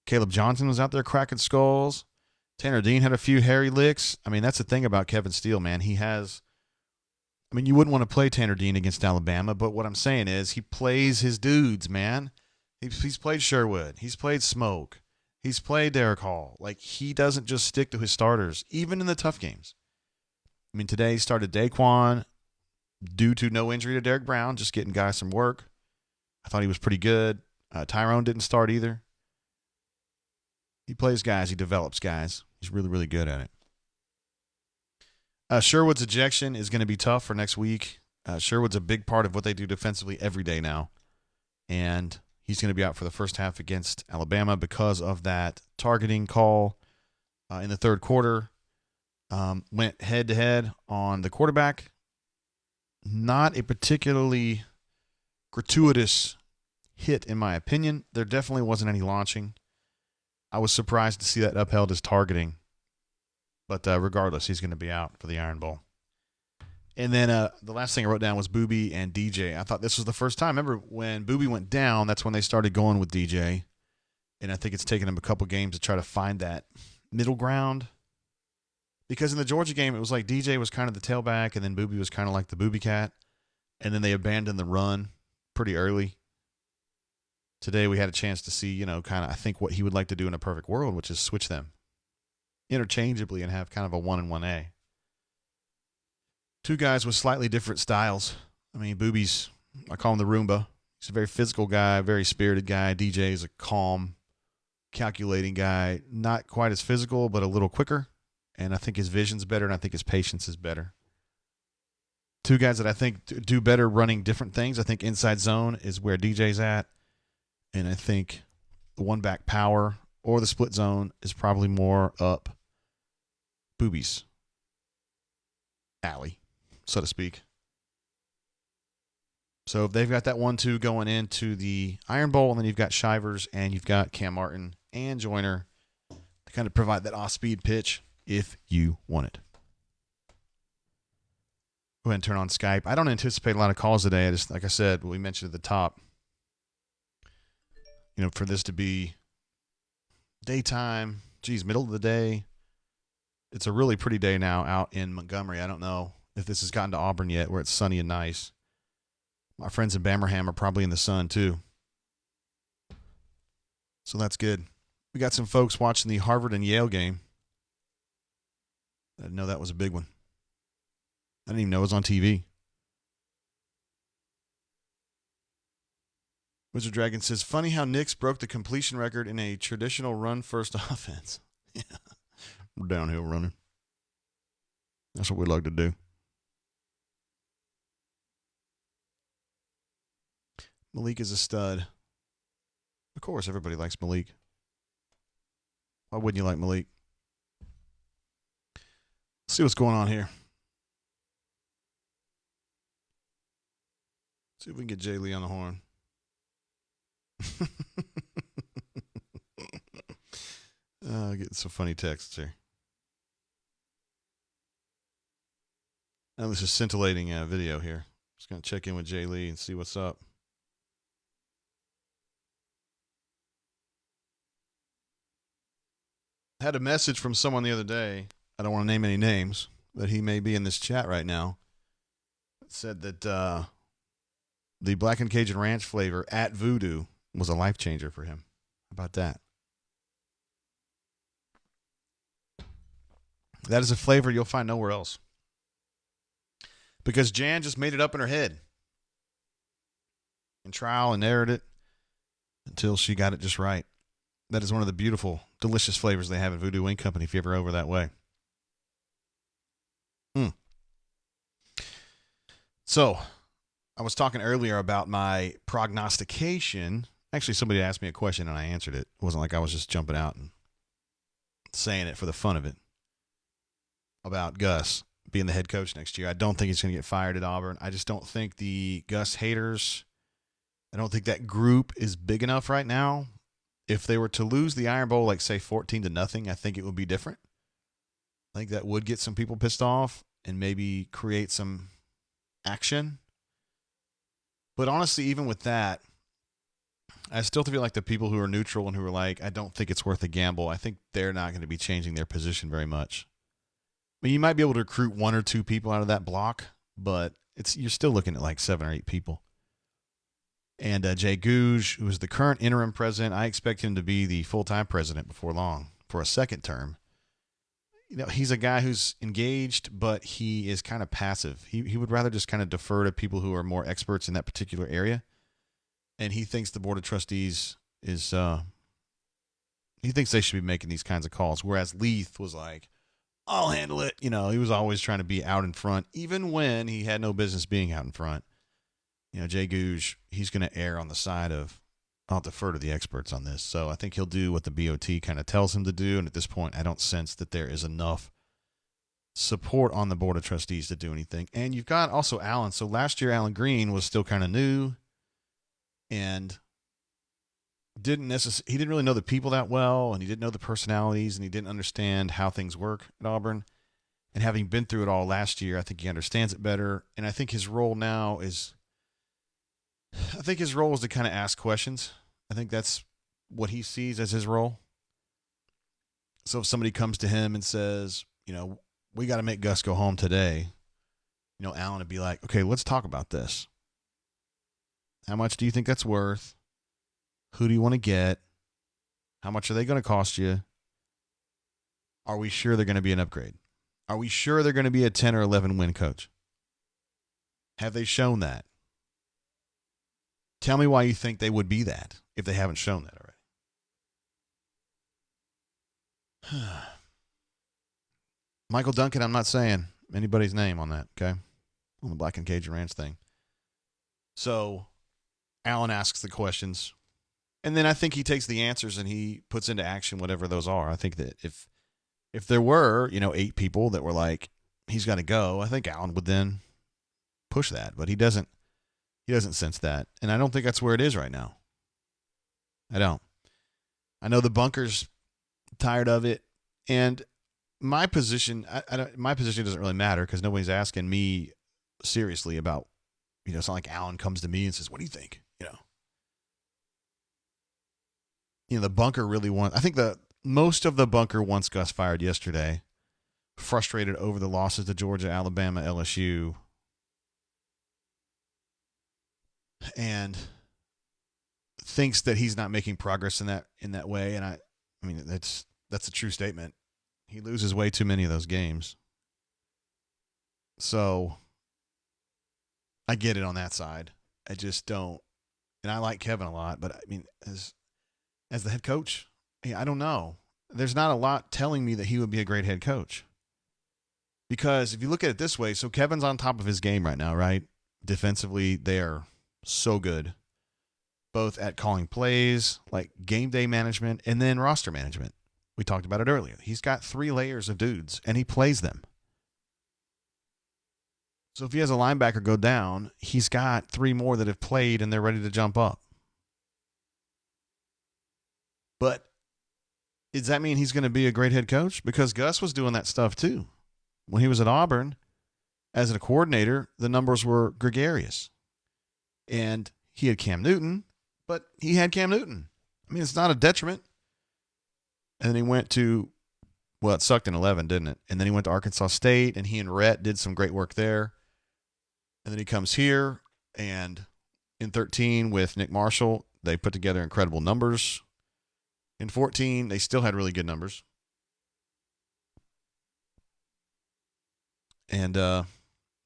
Speaker 1: Caleb Johnson was out there cracking skulls. Tanner Dean had a few hairy licks. I mean, that's the thing about Kevin Steele, man. He has – I mean, you wouldn't want to play Tanner Dean against Alabama, but what I'm saying is he plays his dudes, man. He's played Sherwood. He's played Smoke. He's played Derek Hall. Like, he doesn't just stick to his starters, even in the tough games. I mean, today he started Daquan due to no injury to Derek Brown, just getting guys some work. I thought he was pretty good. Tyrone didn't start either. He plays guys. He develops guys. He's really, really good at it. Sherwood's ejection is going to be tough for next week. Sherwood's a big part of what they do defensively every day now. And he's going to be out for the first half against Alabama because of that targeting call in the third quarter. Went head-to-head on the quarterback. Not a particularly gratuitous hit, in my opinion. There definitely wasn't any launching. I was surprised to see that upheld as targeting. But regardless, he's going to be out for the Iron Bowl. And then the last thing I wrote down was Boobie and DJ. I thought this was the first time. Remember, when Boobie went down, that's when they started going with DJ. And I think it's taken them a couple games to try to find that middle ground. Because in the Georgia game, it was like DJ was kind of the tailback, and then Boobie was kind of like the Boobie cat. And then they abandoned the run pretty early. Today we had a chance to see, you know, kind of, I think, what he would like to do in a perfect world, which is switch them interchangeably and have kind of a 1 and 1A. 2 guys with slightly different styles. I mean, Boobie's, I call him the Roomba. He's a very physical guy, very spirited guy. DJ is a calm, calculating guy. Not quite as physical, but a little quicker. And I think his vision's better, and I think his patience is better. 2 guys that I think do better running different things. I think inside zone is where DJ's at. And I think the one-back power or the split zone is probably more up Boobie's alley, so to speak. So they've got that 1-2 going into the Iron Bowl, and then you've got Shivers and you've got Cam Martin and Joyner to kind of provide that off-speed pitch if you want it. Go ahead and turn on Skype. I don't anticipate a lot of calls today. I just, like I said, we mentioned at the top, you know, for this to be daytime, middle of the day. It's a really pretty day now out in Montgomery. I don't know if this has gotten to Auburn yet, where it's sunny and nice. My friends in Bammerham are probably in the sun too. So that's good. We got some folks watching the Harvard and Yale game. I didn't know that was a big one. I didn't even know it was on TV. Wizard Dragon says, funny how Knicks broke the completion record in a traditional run-first offense. Yeah, we're downhill running. That's what we like to do. Malik is a stud. Of course, everybody likes Malik. Why wouldn't you like Malik? Let's see what's going on here. See if we can get Jay Lee on the horn. Getting some funny texts here. Now this is scintillating video here. Just going to check in with Jay Lee and see what's up. Had a message from someone the other day. I don't want to name any names, but he may be in this chat right now. It said that the Black and Cajun Ranch flavor at Voodoo was a life changer for him. How about that? That is a flavor you'll find nowhere else. Because Jan just made it up in her head. And trial and errored it until she got it just right. That is one of the beautiful, delicious flavors they have at Voodoo Wing Company if you're ever over that way. So, I was talking earlier about my prognostication. Actually, somebody asked me a question and I answered it. It wasn't like I was just jumping out and saying it for the fun of it. About Gus being the head coach next year. I don't think he's going to get fired at Auburn. I just don't think the Gus haters, I don't think that group is big enough right now. If they were to lose the Iron Bowl, like say 14-0, I think it would be different. I think that would get some people pissed off and maybe create some action. But honestly, even with that, I still feel like the people who are neutral and who are like, I don't think it's worth a gamble, I think they're not going to be changing their position very much. I mean, you might be able to recruit 1 or 2 people out of that block, but you're still looking at like 7 or 8 people. And Jay Gouge, who is the current interim president, I expect him to be the full-time president before long for a second term. You know, he's a guy who's engaged, but he is kind of passive. He would rather just kind of defer to people who are more experts in that particular area. And he thinks the Board of Trustees is, he thinks they should be making these kinds of calls. Whereas Leith was like, I'll handle it. You know, he was always trying to be out in front, even when he had no business being out in front. You know, Jay Gouge, he's going to err on the side of, I'll defer to the experts on this. So I think he'll do what the BOT kind of tells him to do. And at this point, I don't sense that there is enough support on the Board of Trustees to do anything. And you've got also Allen. So last year, Allen Green was still kind of new and he didn't really know the people that well, and he didn't know the personalities, and he didn't understand how things work at Auburn. And having been through it all last year, I think he understands it better. And I think his role now is, to kind of ask questions. I think that's what he sees as his role. So if somebody comes to him and says, you know, we got to make Gus go home today, you know, Allen would be like, okay, let's talk about this. How much do you think that's worth? Who do you want to get? How much are they going to cost you? Are we sure they're going to be an upgrade? Are we sure they're going to be a 10 or 11 win coach? Have they shown that? Tell me why you think they would be that if they haven't shown that already. Michael Duncan, I'm not saying anybody's name on that, okay? On the Black and Cajun Ranch thing. So Allen asks the questions. And then I think he takes the answers and he puts into action whatever those are. I think that if there were, 8 people that were like, he's got to go, I think Allen would then push that. But he doesn't sense that. And I don't think that's where it is right now. I don't. I know the bunker's tired of it. And my position, my position doesn't really matter because nobody's asking me seriously about, it's not like Allen comes to me and says, what do you think? The bunker really wants, I think most of the bunker wants Gus fired yesterday, frustrated over the losses to Georgia, Alabama, LSU, and thinks that he's not making progress in that way. And I mean, that's a true statement. He loses way too many of those games. So I get it on that side. I just don't. And I like Kevin a lot, but I mean, as the head coach, I don't know. There's not a lot telling me that he would be a great head coach. Because if you look at it this way, so Kevin's on top of his game right now, right? Defensively, they are so good. Both at calling plays, like game day management, and then roster management. We talked about it earlier. He's got 3 layers of dudes, and he plays them. So if he has a linebacker go down, he's got 3 more that have played, and they're ready to jump up. But does that mean he's going to be a great head coach? Because Gus was doing that stuff too. When he was at Auburn, as a coordinator, the numbers were gregarious. And he had Cam Newton, but he had Cam Newton. I mean, it's not a detriment. And then he went to, well, it sucked in 11, didn't it? And then he went to Arkansas State, and he and Rhett did some great work there. And then he comes here, and in 13 with Nick Marshall, they put together incredible numbers. In 14, they still had really good numbers. And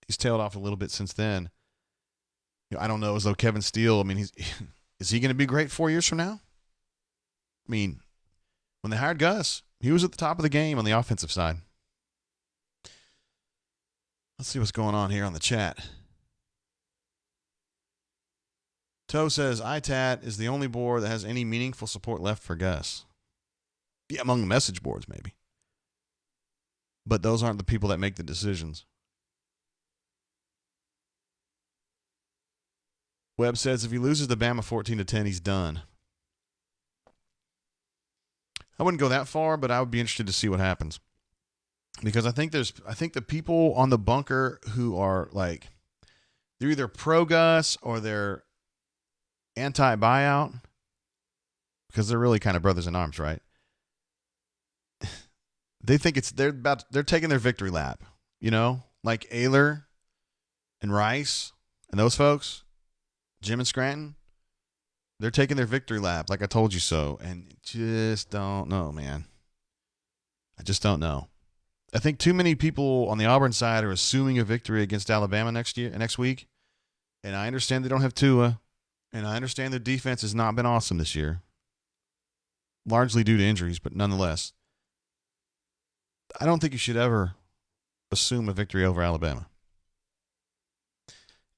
Speaker 1: he's tailed off a little bit since then. I don't know, as though Kevin Steele, I mean, is he going to be great 4 years from now? I mean, when they hired Gus, he was at the top of the game on the offensive side. Let's see what's going on here on the chat. Toe says, ITAT is the only board that has any meaningful support left for Gus. Yeah, among the message boards, maybe. But those aren't the people that make the decisions. Webb says if he loses to Bama 14-10, he's done. I wouldn't go that far, but I would be interested to see what happens. Because I think the people on the bunker who are like, they're either pro Gus or they're anti-buyout, because they're really kind of brothers in arms, right? They think they're taking their victory lap, like Ayler and Rice and those folks, Jim and Scranton. They're taking their victory lap, like I told you so, and just don't know, man. I just don't know. I think too many people on the Auburn side are assuming a victory against Alabama next week, and I understand they don't have Tua, and I understand their defense has not been awesome this year, largely due to injuries, but nonetheless, I don't think you should ever assume a victory over Alabama.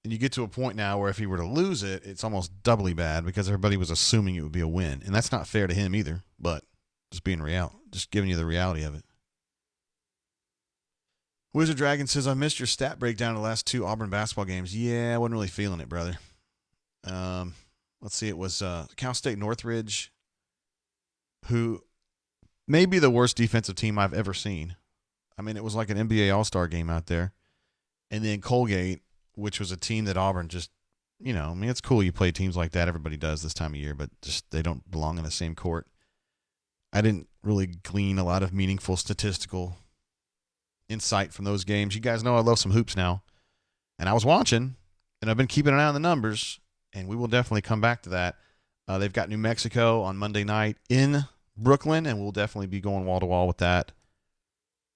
Speaker 1: And you get to a point now where if he were to lose it, it's almost doubly bad because everybody was assuming it would be a win. And that's not fair to him either, but just being real, just giving you the reality of it. Wizard Dragon says, I missed your stat breakdown of the last 2 Auburn basketball games. Yeah, I wasn't really feeling it, brother. Let's see, it was Cal State Northridge, who may be the worst defensive team I've ever seen. I mean, it was like an NBA All-Star game out there. And then Colgate, which was a team that Auburn just, I mean, it's cool you play teams like that. Everybody does this time of year, but just they don't belong in the same court. I didn't really glean a lot of meaningful statistical insight from those games. You guys know I love some hoops now. And I was watching, and I've been keeping an eye on the numbers, and we will definitely come back to that. They've got New Mexico on Monday night in Brooklyn, and we'll definitely be going wall-to-wall with that.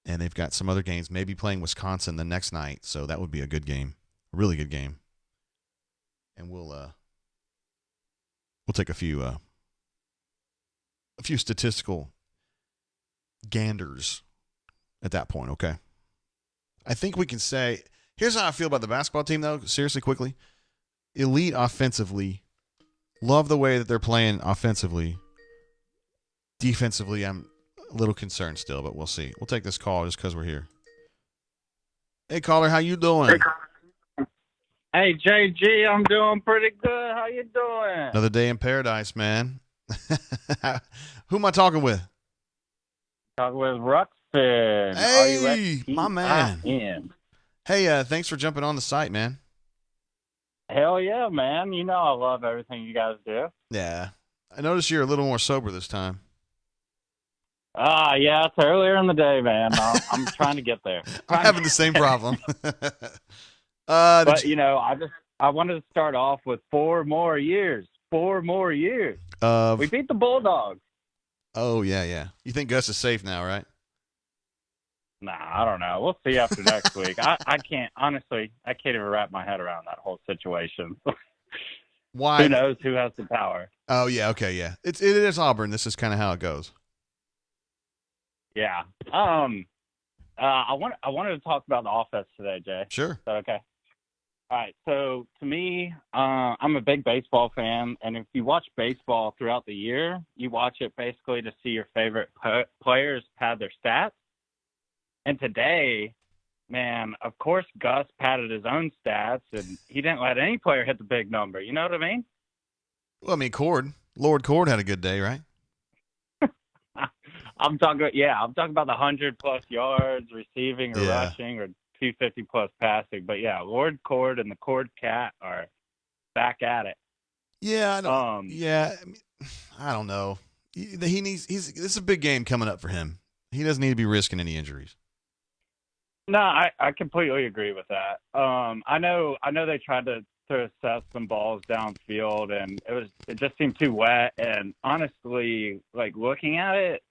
Speaker 1: And they've got some other games, maybe playing Wisconsin the next night, so that would be a good game. A really good game. And we'll take a few statistical ganders at that point, okay? I think we can say, here's how I feel about the basketball team, though, seriously, quickly. Elite offensively. Love the way that they're playing offensively. Defensively, I'm a little concerned still, but we'll see. We'll take this call just because we're here. Hey, caller, how you doing?
Speaker 2: Hey, JG, I'm doing pretty good. How you doing?
Speaker 1: Another day in paradise, man. Who am I talking with?
Speaker 2: Talking with Ruxpin.
Speaker 1: Hey, my man.
Speaker 2: R-U-X-P-I-N.
Speaker 1: Hey, thanks for jumping on the site, man.
Speaker 2: Hell yeah, man. You know I love everything you guys do.
Speaker 1: Yeah. I noticed you're a little more sober this time.
Speaker 2: Yeah, it's earlier in the day, man. I'm trying to get there.
Speaker 1: I'm having the same problem.
Speaker 2: But, I wanted to start off with 4 more years. 4 more years. We beat the Bulldogs.
Speaker 1: Oh, yeah. You think Gus is safe now, right?
Speaker 2: Nah, I don't know. We'll see after next week. I can't, honestly, I can't even wrap my head around that whole situation.
Speaker 1: Why?
Speaker 2: Who knows who has the power?
Speaker 1: Oh, yeah, okay, yeah. It is Auburn. This is kind of how it goes.
Speaker 2: Yeah. I wanted to talk about the offense today, Jay.
Speaker 1: Sure.
Speaker 2: Is that okay? All right. So to me, I'm a big baseball fan, and if you watch baseball throughout the year, you watch it basically to see your favorite players pad their stats. And today, man, of course, Gus padded his own stats, and he didn't let any player hit the big number. You know what I mean?
Speaker 1: Well, I mean, Lord Cord had a good day, right?
Speaker 2: I'm talking about the 100+ yards receiving or rushing or 250 plus passing. But yeah, Lord Cord and the Cord Cat are back at it.
Speaker 1: Yeah, I don't. Yeah, I don't know. He needs. This is a big game coming up for him. He doesn't need to be risking any injuries.
Speaker 2: No, I completely agree with that. I know they tried to assess some balls downfield, and it just seemed too wet. And honestly, like looking at it,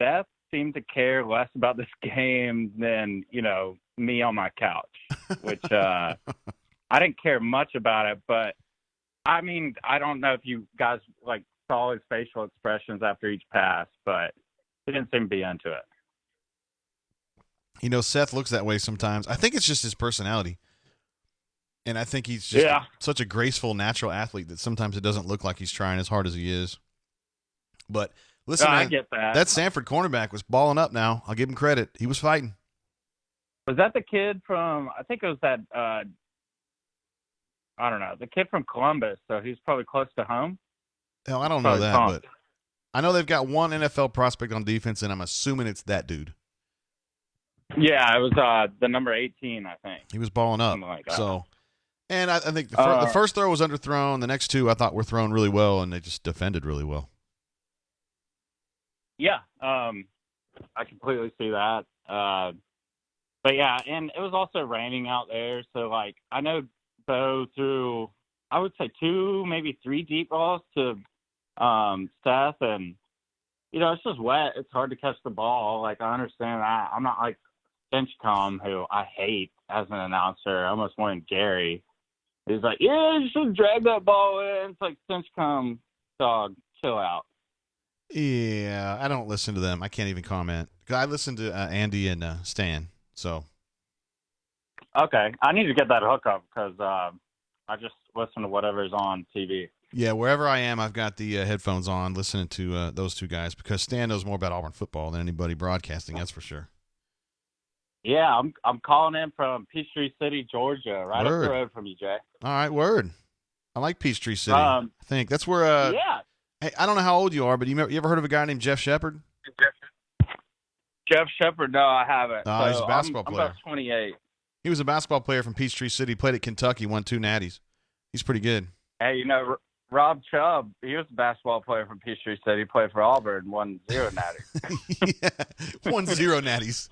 Speaker 2: Seth seemed to care less about this game than me on my couch, which I didn't care much about it. But I mean, I don't know if you guys like saw his facial expressions after each pass, but he didn't seem to be into it.
Speaker 1: Seth looks that way sometimes. I think it's just his personality. And I think he's just such a graceful, natural athlete that sometimes it doesn't look like he's trying as hard as he is. But listen, man,
Speaker 2: I get that.
Speaker 1: That Samford cornerback was balling up now. I'll give him credit. He was fighting.
Speaker 2: Was that the kid from, I think it was that, I don't know, the kid from Columbus, so he's probably close to home?
Speaker 1: Hell, I don't know that, but I know they've got one NFL prospect on defense, and I'm assuming it's that dude.
Speaker 2: Yeah, it was the number 18, I think.
Speaker 1: He was balling up.
Speaker 2: Like that.
Speaker 1: So, and I think the first throw was underthrown. The next two I thought were thrown really well, and they just defended really well.
Speaker 2: Yeah, I completely see that. But yeah, and it was also raining out there, so like I know Bo threw, I would say 2, maybe 3 deep balls to Seth, and it's just wet. It's hard to catch the ball. Like I understand that. I'm not like Stinchcomb, who I hate as an announcer. I almost wanted Gary. He's like, yeah, you should drag that ball in. It's like, Stinchcomb, dog, chill out.
Speaker 1: Yeah, I don't listen to them. I can't even comment. I listen to Andy and Stan. So.
Speaker 2: Okay, I need to get that hookup because I just listen to whatever's on TV.
Speaker 1: Yeah, wherever I am, I've got the headphones on listening to those two guys because Stan knows more about Auburn football than anybody broadcasting, that's for sure.
Speaker 2: Yeah, I'm calling in from Peachtree City, Georgia, right up the road from you, Jay.
Speaker 1: All right, word. I like Peachtree City. I think that's where.
Speaker 2: Yeah.
Speaker 1: Hey, I don't know how old you are, but you ever heard of a guy named Jeff Shepard?
Speaker 2: Jeff Shepard? No, I haven't.
Speaker 1: Oh, he's a basketball player.
Speaker 2: I'm about 28.
Speaker 1: He was a basketball player from Peachtree City. Played at Kentucky, won 2 natties. He's pretty good.
Speaker 2: Hey, Rob Chubb, he was a basketball player from Peachtree City. Played for Auburn, won 0 natties.
Speaker 1: Yeah, won 0 natties.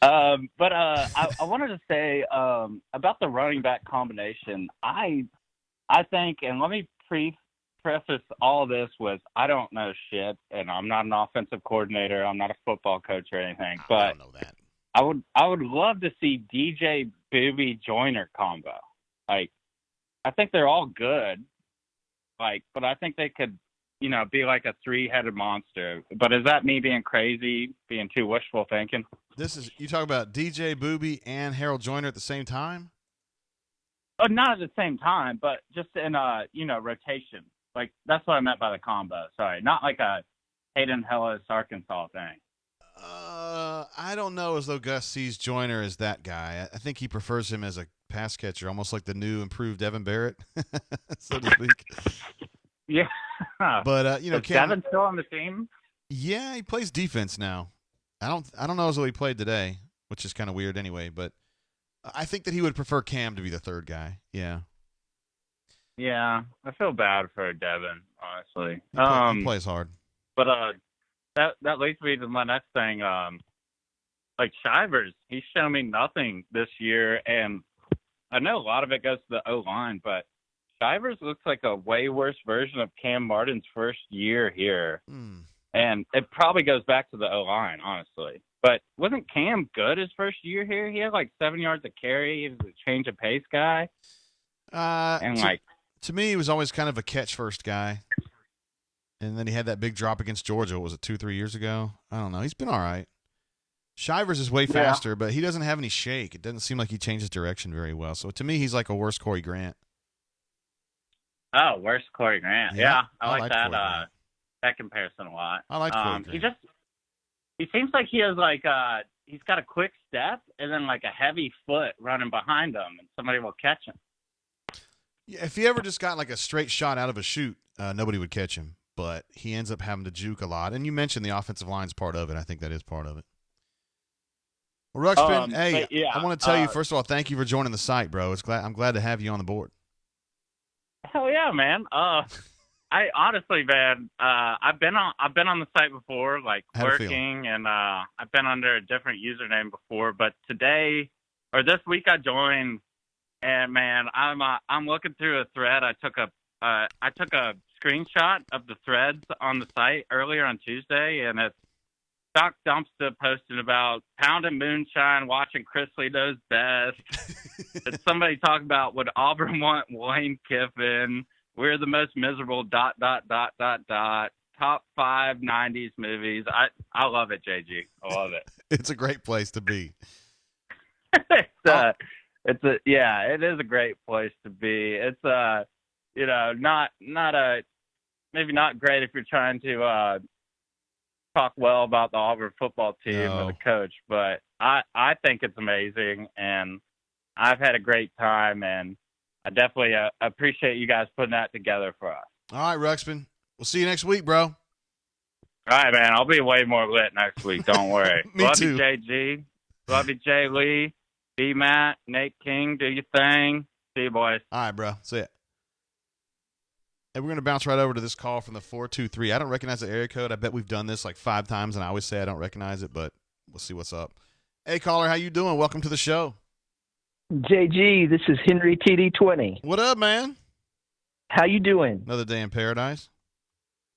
Speaker 2: But I wanted to say about the running back combination. I think, and let me preface all this with, I don't know shit, and I'm not an offensive coordinator. I'm not a football coach or anything. But
Speaker 1: I don't know that.
Speaker 2: I would love to see DJ Booby Joyner combo. Like, I think they're all good. Like, but I think they could, be like a 3-headed monster. But is that me being crazy, being too wishful thinking?
Speaker 1: You talk about DJ Booby and Harold Joyner at the same time?
Speaker 2: Not at the same time, but just in rotation. Like, that's what I meant by the combo. Sorry, not like a Hayden Hillis, Arkansas thing.
Speaker 1: I don't know as though Gus sees Joyner as that guy. I think he prefers him as a pass catcher, almost like the new improved Devin Barrett, so to speak.
Speaker 2: Yeah.
Speaker 1: But
Speaker 2: is Devin still on the team?
Speaker 1: Yeah, he plays defense now. I don't know as though he played today, which is kind of weird anyway, but I think that he would prefer Cam to be the third guy. Yeah.
Speaker 2: Yeah, I feel bad for Devin, honestly.
Speaker 1: He plays hard.
Speaker 2: But that leads me to my next thing. Like Shivers, he's shown me nothing this year, and I know a lot of it goes to the O-line, but Shivers looks like a way worse version of Cam Martin's first year here. And it probably goes back to the O-line, honestly. But wasn't Cam good his first year here? He had like 7 yards of carry. He was a change of pace guy.
Speaker 1: To me, he was always kind of a catch-first guy. And then he had that big drop against Georgia. What was it, 2-3 years ago? I don't know. He's been all right. Shivers is way faster, but he doesn't have any shake. It doesn't seem like he changes direction very well. So to me, he's like a worse Corey Grant.
Speaker 2: Oh, worse Corey Grant. Yeah, I like that comparison a lot.
Speaker 1: I like Corey Grant.
Speaker 2: He seems like he has like he's got a quick step and then like a heavy foot running behind him, and somebody will catch him.
Speaker 1: Yeah, if he ever just got like a straight shot out of a chute, nobody would catch him. But he ends up having to juke a lot. And you mentioned the offensive line's part of it. I think that is part of it. Well, Ruxpin, hey,
Speaker 2: yeah,
Speaker 1: I want to tell you, first of all, thank you for joining the site, bro. I'm glad to have you on the board.
Speaker 2: hell yeah, man. I honestly, man, I've been on the site before, like working, and I've been under a different username before. But today or this week, I joined, and man, I'm looking through a thread. I took a screenshot of the threads on the site earlier on Tuesday, and it's Doc Dumpster posted about pounding moonshine, watching Chris Lee Knows Best. And somebody talking about would Auburn want Lane Kiffin? We're the most miserable ... Top 5 '90s movies. I love it, JG. I love it.
Speaker 1: It's a great place to be.
Speaker 2: It is a great place to be. It's maybe not great if you're trying to talk well about the Auburn football team or the coach, but I think it's amazing, and I've had a great time, and I definitely appreciate you guys putting that together for us.
Speaker 1: All right, Ruxpin. We'll see you next week, bro.
Speaker 2: All right, man. I'll be way more lit next week. Don't worry.
Speaker 1: Me
Speaker 2: Love
Speaker 1: too.
Speaker 2: you, JG. Love you, Jay Lee. B. Matt, Nate King. Do your thing. See you, boys.
Speaker 1: All right, bro. See ya. Hey, we're going to bounce right over to this call from the 423. I don't recognize the area code. I bet we've done this like 5 times, and I always say I don't recognize it, but we'll see what's up. Hey, caller, how you doing? Welcome to the show.
Speaker 3: JG, this is Henry TD20.
Speaker 1: What up, man?
Speaker 3: How you doing?
Speaker 1: Another day in paradise.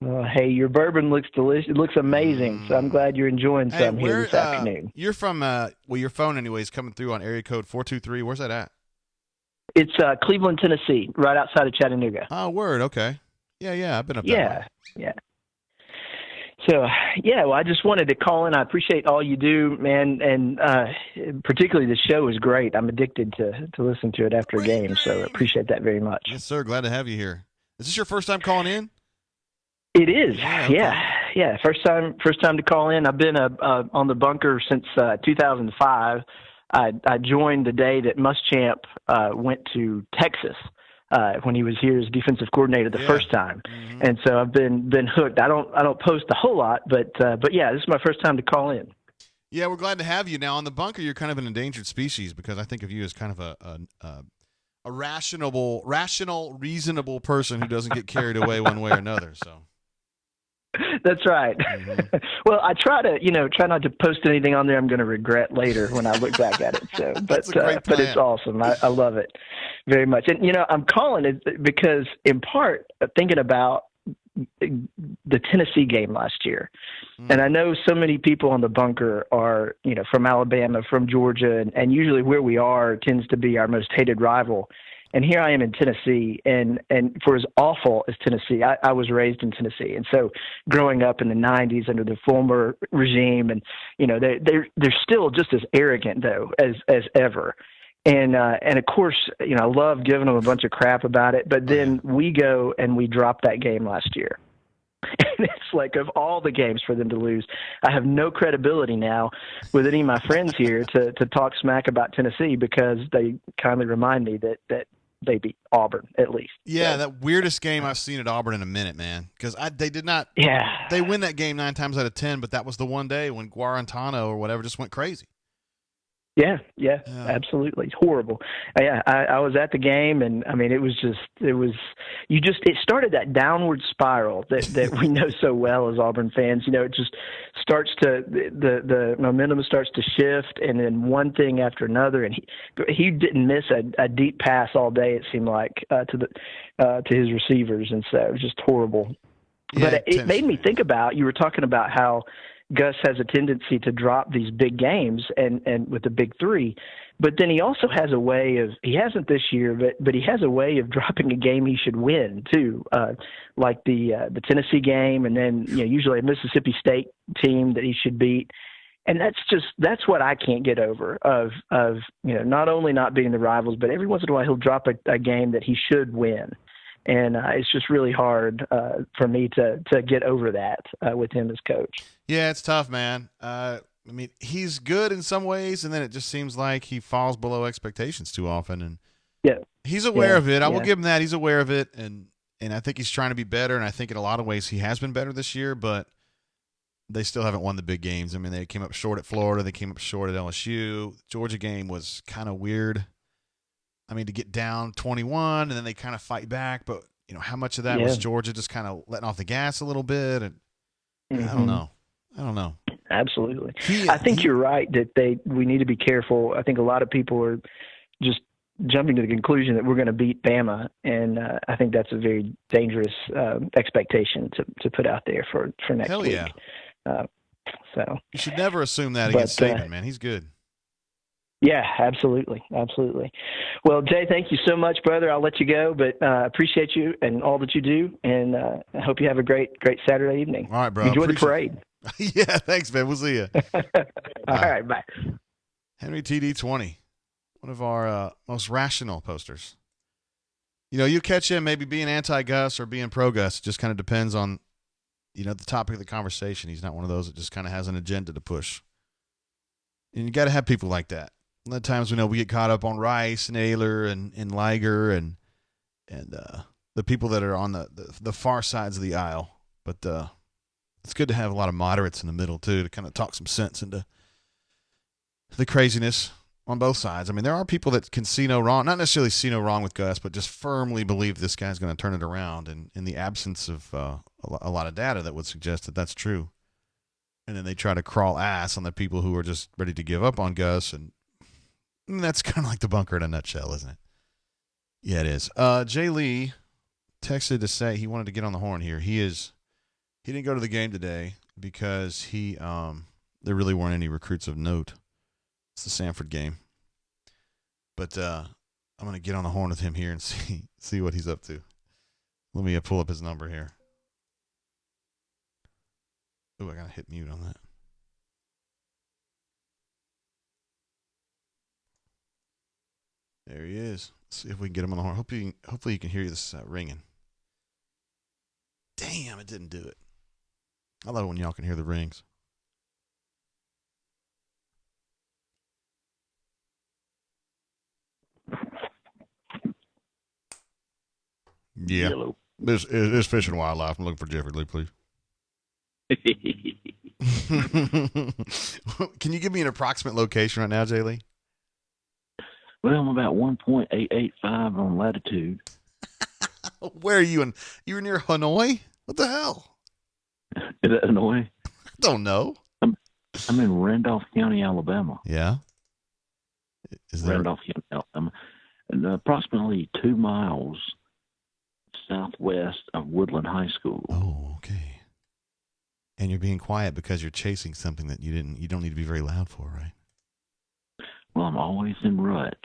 Speaker 3: Hey, your bourbon looks delicious. It looks amazing, so I'm glad you're enjoying some here this afternoon.
Speaker 1: You're from, your phone anyways coming through on area code 423. Where's that at?
Speaker 3: It's Cleveland, Tennessee, right outside of Chattanooga.
Speaker 1: Oh, word. Okay. Yeah, I've been up there.
Speaker 3: Yeah. So, well, I just wanted to call in. I appreciate all you do, man, and particularly the show is great. I'm addicted to listen to it after a game, so I appreciate that very much.
Speaker 1: Yes, sir. Glad to have you here. Is this your first time calling in?
Speaker 3: It is.
Speaker 1: Yeah.
Speaker 3: Yeah. First time to call in. I've been on the bunker since 2005. I joined the day that Muschamp went to Texas when he was here as defensive coordinator the first time, and so I've been hooked. I don't post a whole lot, but yeah, this is my first time to call in.
Speaker 1: Yeah, we're glad to have you. Now on the bunker, you're kind of an endangered species because I think of you as kind of a rational, reasonable person who doesn't get carried away one way or another. So.
Speaker 3: That's right.
Speaker 1: Mm-hmm.
Speaker 3: Well, I try not to post anything on there I'm going to regret later when I look back at it. So, but it's awesome. I love it very much. And I'm calling it because, in part, thinking about the Tennessee game last year, and I know so many people on the bunker are from Alabama, from Georgia, and usually where we are tends to be our most hated rival. And here I am in Tennessee, and for as awful as Tennessee, I was raised in Tennessee, and so growing up in the '90s under the former regime, and they're still just as arrogant though as ever, and of course I love giving them a bunch of crap about it, but then we go and we drop that game last year. And it's like, of all the games for them to lose, I have no credibility now with any of my friends here to talk smack about Tennessee because they kindly remind me that they beat Auburn at least.
Speaker 1: Yeah,
Speaker 3: so.
Speaker 1: That weirdest game I've seen at Auburn in a minute, man. Because they did not.
Speaker 3: Yeah.
Speaker 1: They win that game 9 times out of 10, but that was the one day when Guarantano or whatever just went crazy.
Speaker 3: Yeah, absolutely. It's horrible. Yeah, I was at the game, and I mean, it started that downward spiral that we know so well as Auburn fans. It just starts to, the momentum starts to shift, and then one thing after another, and he didn't miss a deep pass all day, it seemed like, to his receivers, and so it was just horrible.
Speaker 1: Yeah,
Speaker 3: but it made me think about, you were talking about how Gus has a tendency to drop these big games and with the big three, but then he also has a way of, he hasn't this year, but he has a way of dropping a game he should win too, like the Tennessee game, and then usually a Mississippi State team that he should beat. And that's what I can't get over of not only not being the rivals, but every once in a while he'll drop a game that he should win. And it's just really hard for me to get over that with him as coach.
Speaker 1: Yeah, it's tough, man. I mean, he's good in some ways, and then it just seems like he falls below expectations too often. And he's aware of it. I will give him that. He's aware of it, and I think he's trying to be better. And I think in a lot of ways he has been better this year. But they still haven't won the big games. I mean, they came up short at Florida. They came up short at LSU. Georgia game was kind of weird. I mean, to get down 21 and then they kind of fight back, but how much of that was Georgia just kind of letting off the gas a little bit? And I don't know.
Speaker 3: Absolutely. I think you're right that we need to be careful. I think a lot of people are just jumping to the conclusion that we're going to beat Bama, and I think that's a very dangerous expectation to put out there for next
Speaker 1: Hell
Speaker 3: week.
Speaker 1: Yeah.
Speaker 3: So
Speaker 1: you should never assume that against Saban, man. He's good.
Speaker 3: Yeah, absolutely. Well, Jay, thank you so much, brother. I'll let you go, but appreciate you and all that you do, and I hope you have a great Saturday evening.
Speaker 1: All right, bro.
Speaker 3: Enjoy the parade.
Speaker 1: Yeah, thanks, man. We'll see you.
Speaker 3: All right, bye.
Speaker 1: Henry TD20, one of our most rational posters. You catch him maybe being anti-Gus or being pro-Gus. It just kind of depends on, the topic of the conversation. He's not one of those that just kind of has an agenda to push. And you got to have people like that. A lot of times we get caught up on Rice and Ayler and Liger and the people that are on the far sides of the aisle. But it's good to have a lot of moderates in the middle too, to kind of talk some sense into the craziness on both sides. I mean, there are people that can see no wrong, not necessarily see no wrong with Gus, but just firmly believe this guy's going to turn it around. And in the absence of a lot of data that would suggest that that's true. And then they try to crawl ass on the people who are just ready to give up on Gus. And that's kind of like the bunker in a nutshell, isn't it? Yeah, it is. Jay Lee texted to say he wanted to get on the horn here. He didn't go to the game today because there really weren't any recruits of note. It's the Samford game. But I'm going to get on the horn with him here and see what he's up to. Let me pull up his number here. Oh, I got to hit mute on that. There he is. Let's see if we can get him on the horn. Hopefully you can hear this ringing. Damn, it didn't do it. I love it when y'all can hear the rings. Yeah.
Speaker 4: Hello.
Speaker 1: This is Fish and Wildlife. I'm looking for Jeffrey Lee, please. Can you give me an approximate location right now, Jay Lee?
Speaker 4: Well, I'm about 1.885 on latitude.
Speaker 1: Where are you? You're near Hanoi? What the hell?
Speaker 4: Is that Hanoi?
Speaker 1: I don't know.
Speaker 4: I'm in Randolph County, Alabama.
Speaker 1: Yeah.
Speaker 4: Randolph County, Alabama. And approximately 2 miles southwest of Woodland High School.
Speaker 1: Oh, okay. And you're being quiet because you're chasing something that you don't need to be very loud for, right?
Speaker 4: Well, I'm always in rut.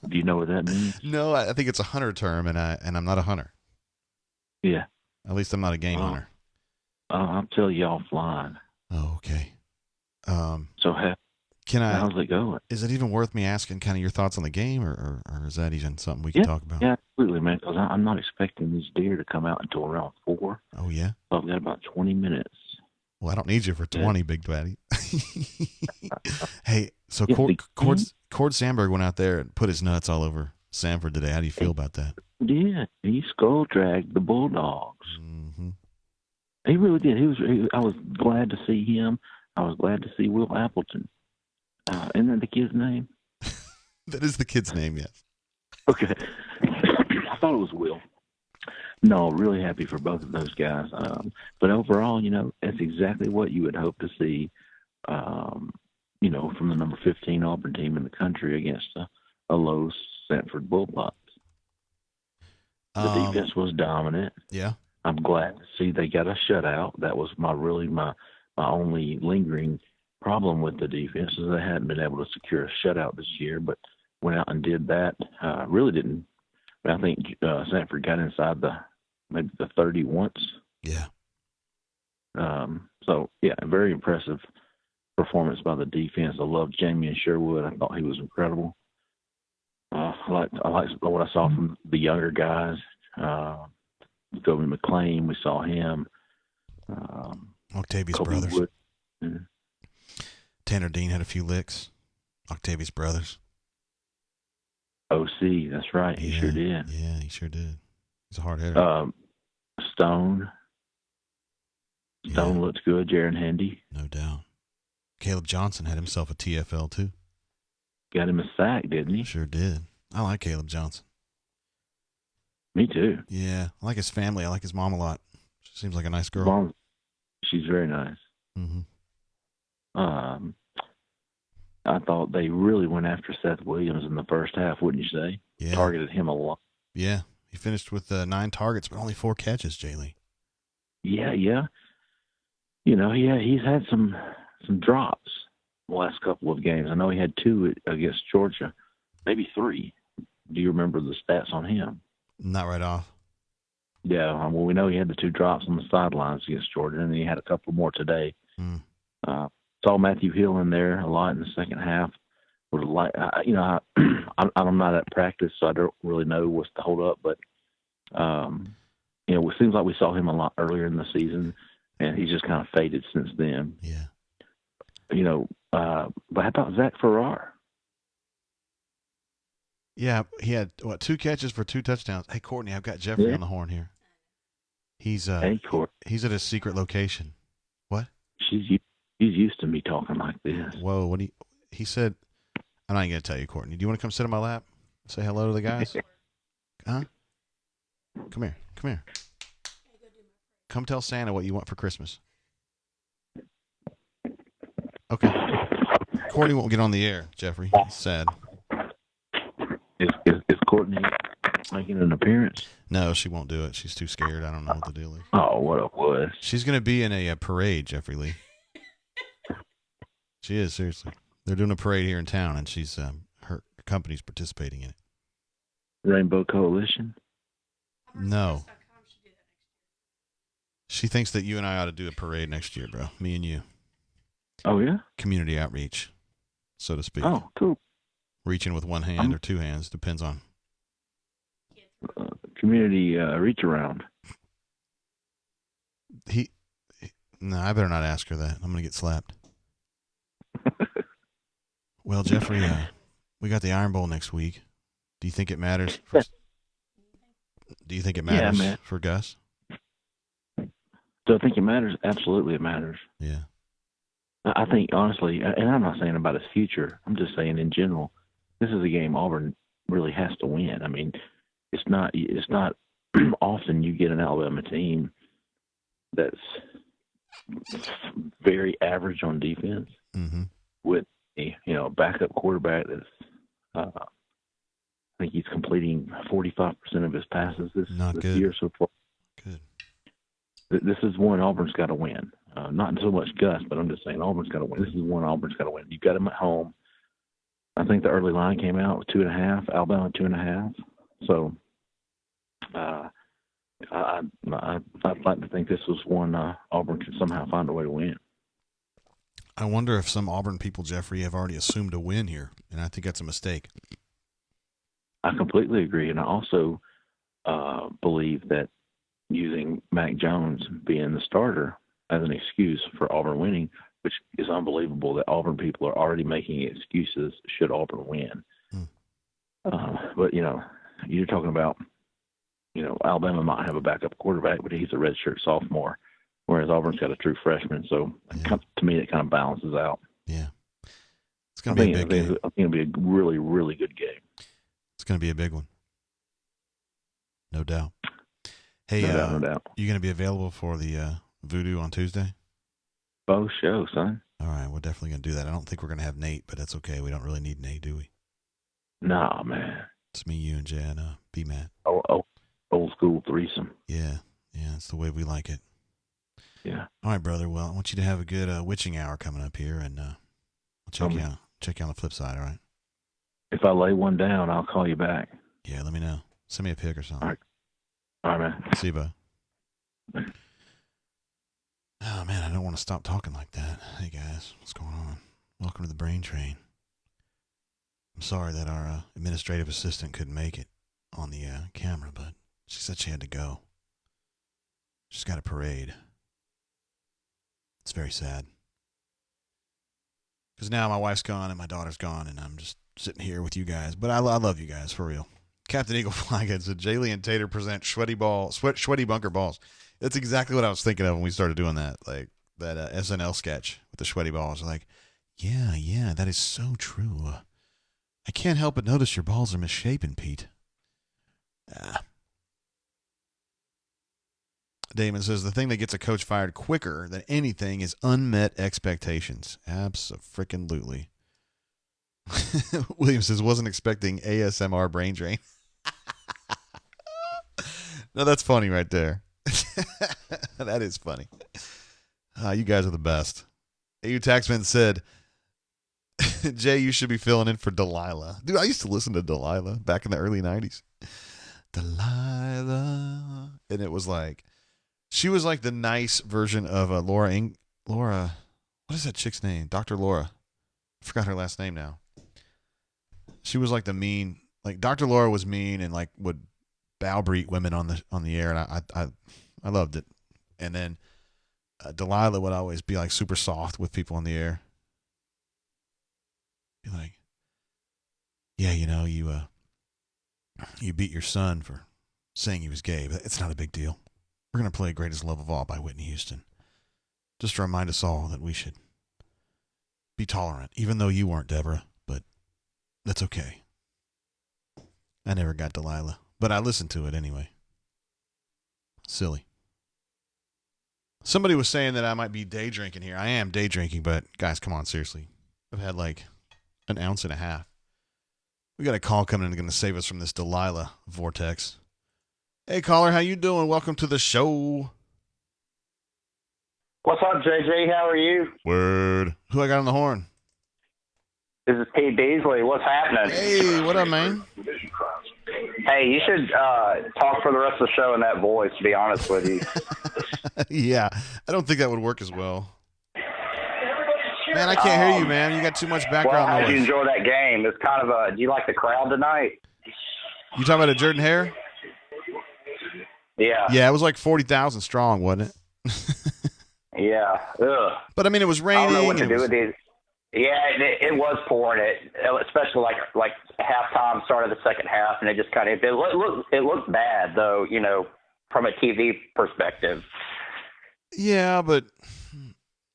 Speaker 4: Do you know what that means?
Speaker 1: No, I think it's a hunter term, and I'm not a hunter.
Speaker 4: Yeah.
Speaker 1: At least I'm not a game hunter.
Speaker 4: I'll tell you offline.
Speaker 1: Oh, okay.
Speaker 4: So how's it going?
Speaker 1: Is it even worth me asking kind of your thoughts on the game, or is that even something we can talk about?
Speaker 4: Yeah, absolutely, man, because I'm not expecting these deer to come out until around 4.
Speaker 1: Oh, yeah?
Speaker 4: So I've got about 20 minutes.
Speaker 1: Well, I don't need you for 20, Big Daddy. Hey, so Cord Sandberg went out there and put his nuts all over Samford today. How do you feel about that?
Speaker 4: Yeah, he skull dragged the Bulldogs.
Speaker 1: Mm-hmm.
Speaker 4: He really did. I was glad to see him. I was glad to see Will Appleton. Isn't that the kid's name?
Speaker 1: That is the kid's name, yes.
Speaker 4: Okay. I thought it was Will. No, really happy for both of those guys. But overall, that's exactly what you would hope to see, from the number 15 Auburn team in the country against a low Samford Bulldogs. The defense was dominant.
Speaker 1: Yeah.
Speaker 4: I'm glad to see they got a shutout. That was my only lingering problem with the defense is they hadn't been able to secure a shutout this year, but went out and did that. Really didn't. I think Samford got inside maybe the 30 once.
Speaker 1: Yeah.
Speaker 4: So yeah, very impressive performance by the defense. I loved Jamie and Sherwood. I thought he was incredible. I liked what I saw from the younger guys. Goby McLean, we saw him.
Speaker 1: Octavius
Speaker 4: Kobe
Speaker 1: brothers.
Speaker 4: Wood. Mm-hmm.
Speaker 1: Tanner Dean had a few licks. Octavius brothers.
Speaker 4: OC, that's right. He sure did.
Speaker 1: Yeah, he sure did. He's a hard hitter.
Speaker 4: Stone, Stone looks good. Jaron Handy.
Speaker 1: No doubt. Caleb Johnson had himself a TFL, too.
Speaker 4: Got him a sack, didn't he?
Speaker 1: Sure did. I like Caleb Johnson.
Speaker 4: Me too.
Speaker 1: Yeah. I like his family. I like his mom a lot. She seems like a nice girl.
Speaker 4: Mom, she's very nice.
Speaker 1: Mm-hmm.
Speaker 4: I thought they really went after Seth Williams in the first half, wouldn't you say?
Speaker 1: Yeah.
Speaker 4: Targeted him a lot.
Speaker 1: Yeah. He finished with 9 targets, but only 4 catches, Jay Lee.
Speaker 4: Yeah. He's had some drops the last couple of games. I know he had 2 against Georgia, maybe 3. Do you remember the stats on him?
Speaker 1: Not right off.
Speaker 4: Yeah, well, we know he had the 2 drops on the sidelines against Georgia, and he had a couple more today. Saw Matthew Hill in there a lot in the second half. I'm not at practice, so I don't really know what's the hold up, but it seems like we saw him a lot earlier in the season, and he's just kind of faded since then.
Speaker 1: Yeah.
Speaker 4: But how about Zach Farrar?
Speaker 1: Yeah, he had 2 catches for 2 touchdowns. Hey, Courtney, I've got Jeffrey on the horn here. He's he's at a secret location. What?
Speaker 4: He's used to me talking like this.
Speaker 1: Whoa, he said, I'm not going to tell you, Courtney. Do you want to come sit on my lap? Say hello to the guys? Huh? Come here. Come tell Santa what you want for Christmas. Okay. Courtney won't get on the air, Jeffrey. It's sad.
Speaker 4: Is Courtney making an appearance?
Speaker 1: No, she won't do it. She's too scared. I don't know what the deal is.
Speaker 4: Oh, what a wuss.
Speaker 1: She's going to be in a parade, Jeffrey Lee. She is, seriously. They're doing a parade here in town, and she's her company's participating in it.
Speaker 4: Rainbow Coalition?
Speaker 1: No. She thinks that you and I ought to do a parade next year, bro. Me and you.
Speaker 4: Oh, yeah?
Speaker 1: Community outreach, so to speak.
Speaker 4: Oh, cool.
Speaker 1: Reaching with one hand or 2 hands, depends on.
Speaker 4: Community reach around.
Speaker 1: No, I better not ask her that. I'm going to get slapped. Well, Jeffrey, we got the Iron Bowl next week. Do you think it matters? For Gus?
Speaker 4: Do I think it matters? Absolutely, it matters.
Speaker 1: Yeah.
Speaker 4: I think, honestly, and I'm not saying about his future, I'm just saying in general, this is a game Auburn really has to win. I mean, it's not often you get an Alabama team that's very average on defense with a backup quarterback that's I think he's completing 45% of his passes this year so far.
Speaker 1: Good.
Speaker 4: This is one Auburn's got to win. Not so much Gus, but I'm just saying Auburn's got to win. This is one Auburn's got to win. You've got them at home. I think the early line came out with 2.5, Alabama 2.5. So I'd like to think this was one Auburn could somehow find a way to win.
Speaker 1: I wonder if some Auburn people, Jeffrey, have already assumed a win here, and I think that's a mistake.
Speaker 4: I completely agree, and I also believe that using Mac Jones being the starter as an excuse for Auburn winning, which is unbelievable that Auburn people are already making excuses should Auburn win. But, you're talking about, Alabama might have a backup quarterback, but he's a redshirt sophomore, whereas Auburn's got a true freshman. So, to me, it kind of balances out.
Speaker 1: Yeah. It's going to be a big game.
Speaker 4: I think it'll be a really, really good game.
Speaker 1: It's going to be a big one. No doubt. Hey,
Speaker 4: no doubt.
Speaker 1: You going to be available for the Voodoo on Tuesday?
Speaker 4: Oh, show, son.
Speaker 1: All right, we're definitely going to do that. I don't think we're going to have Nate, but that's okay. We don't really need Nate, do we?
Speaker 4: Nah, man.
Speaker 1: It's me, you, and Jay, and B-Matt.
Speaker 4: Oh, old school threesome.
Speaker 1: Yeah, that's the way we like it.
Speaker 4: Yeah.
Speaker 1: All right, brother. Well, I want you to have a good witching hour coming up here, and I'll check you out. Check you on the flip side, all right?
Speaker 4: If I lay one down, I'll call you back.
Speaker 1: Yeah, let me know. Send me a pic or something.
Speaker 4: All right, man.
Speaker 1: See you, bud. Oh, man, I don't want to stop talking like that. Hey, guys, what's going on? Welcome to the Brain Train. I'm sorry that our administrative assistant couldn't make it on the camera, but she said she had to go. She's got a parade. It's very sad. Because now my wife's gone and my daughter's gone, and I'm just sitting here with you guys. But I love you guys, for real. Captain Eagle Flyhead said, Jaylee and Tater present sweaty bunker balls. That's exactly what I was thinking of when we started doing that, like that SNL sketch with the sweaty balls. Like, yeah, that is so true. I can't help but notice your balls are misshapen, Pete. Damon says the thing that gets a coach fired quicker than anything is unmet expectations. Abso-freaking-lutely. William says wasn't expecting ASMR brain drain. No, that's funny right there. That is funny. You guys are the best. AU Taxman said, Jay, you should be filling in for Delilah. Dude, I used to listen to Delilah back in the early 90s. Delilah. And it was like, she was like the nice version of Laura, what is that chick's name? Dr. Laura. I forgot her last name now. She was like the mean, like Dr. Laura was mean and like would browbeat women on the air, and I loved it. And then Delilah would always be like super soft with people on the air. Be like, yeah, you beat your son for saying he was gay, but it's not a big deal. We're going to play Greatest Love of All by Whitney Houston. Just to remind us all that we should be tolerant, even though you weren't, Deborah, but that's okay. I never got Delilah, but I listened to it anyway. Silly. Somebody was saying that I might be day drinking here. I am day drinking, but guys, come on, seriously. I've had like an ounce and a half. We got a call coming in going to save us from this Delilah vortex. Hey, caller, how you doing? Welcome to the show.
Speaker 5: What's up, JJ? How are you?
Speaker 1: Word. Who I got on the horn?
Speaker 5: This is Pete Beasley. What's happening?
Speaker 1: Hey, what up, man?
Speaker 5: Hey, you should talk for the rest of the show in that voice, to be honest with you.
Speaker 1: Yeah, I don't think that would work as well. Man, I can't hear you, man. You got too much background
Speaker 5: noise.
Speaker 1: How
Speaker 5: did you enjoy that game? It's kind of do you like the crowd tonight?
Speaker 1: You talking about a Jordan Hare?
Speaker 5: Yeah.
Speaker 1: Yeah, it was like 40,000 strong, wasn't it?
Speaker 5: Yeah. Ugh.
Speaker 1: But I mean, it was raining.
Speaker 5: I don't know what to do with these. Yeah, it was pouring. Especially like halftime, start of the second half, and it just kind of it looked bad though. From a TV perspective.
Speaker 1: Yeah, but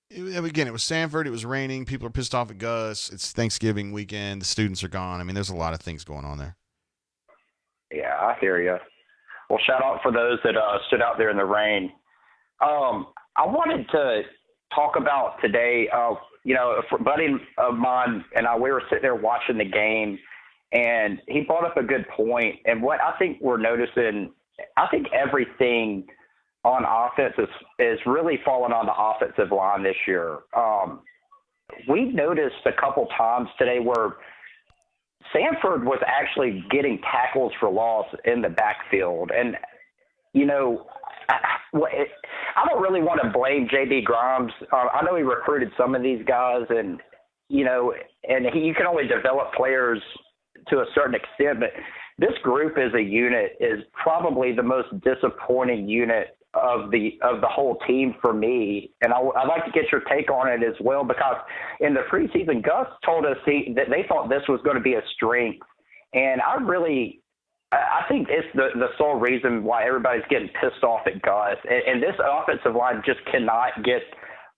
Speaker 1: again, it was Samford. It was raining. People are pissed off at Gus. It's Thanksgiving weekend. The students are gone. I mean, there's a lot of things going on there.
Speaker 5: Yeah, I hear you. Well, shout out for those that stood out there in the rain. I wanted to talk about today. A buddy of mine and we were sitting there watching the game, and he brought up a good point. And what I think we're noticing, I think everything on offense is really falling on the offensive line this year. We noticed a couple times today where Samford was actually getting tackles for loss in the backfield. And, I don't really want to blame J.B. Grimes. I know he recruited some of these guys, and, you can only develop players to a certain extent, but this group as a unit is probably the most disappointing unit of the whole team for me. And I'd like to get your take on it as well, because in the preseason, Gus told us that they thought this was going to be a strength. And I think it's the sole reason why everybody's getting pissed off at Gus. And this offensive line just cannot get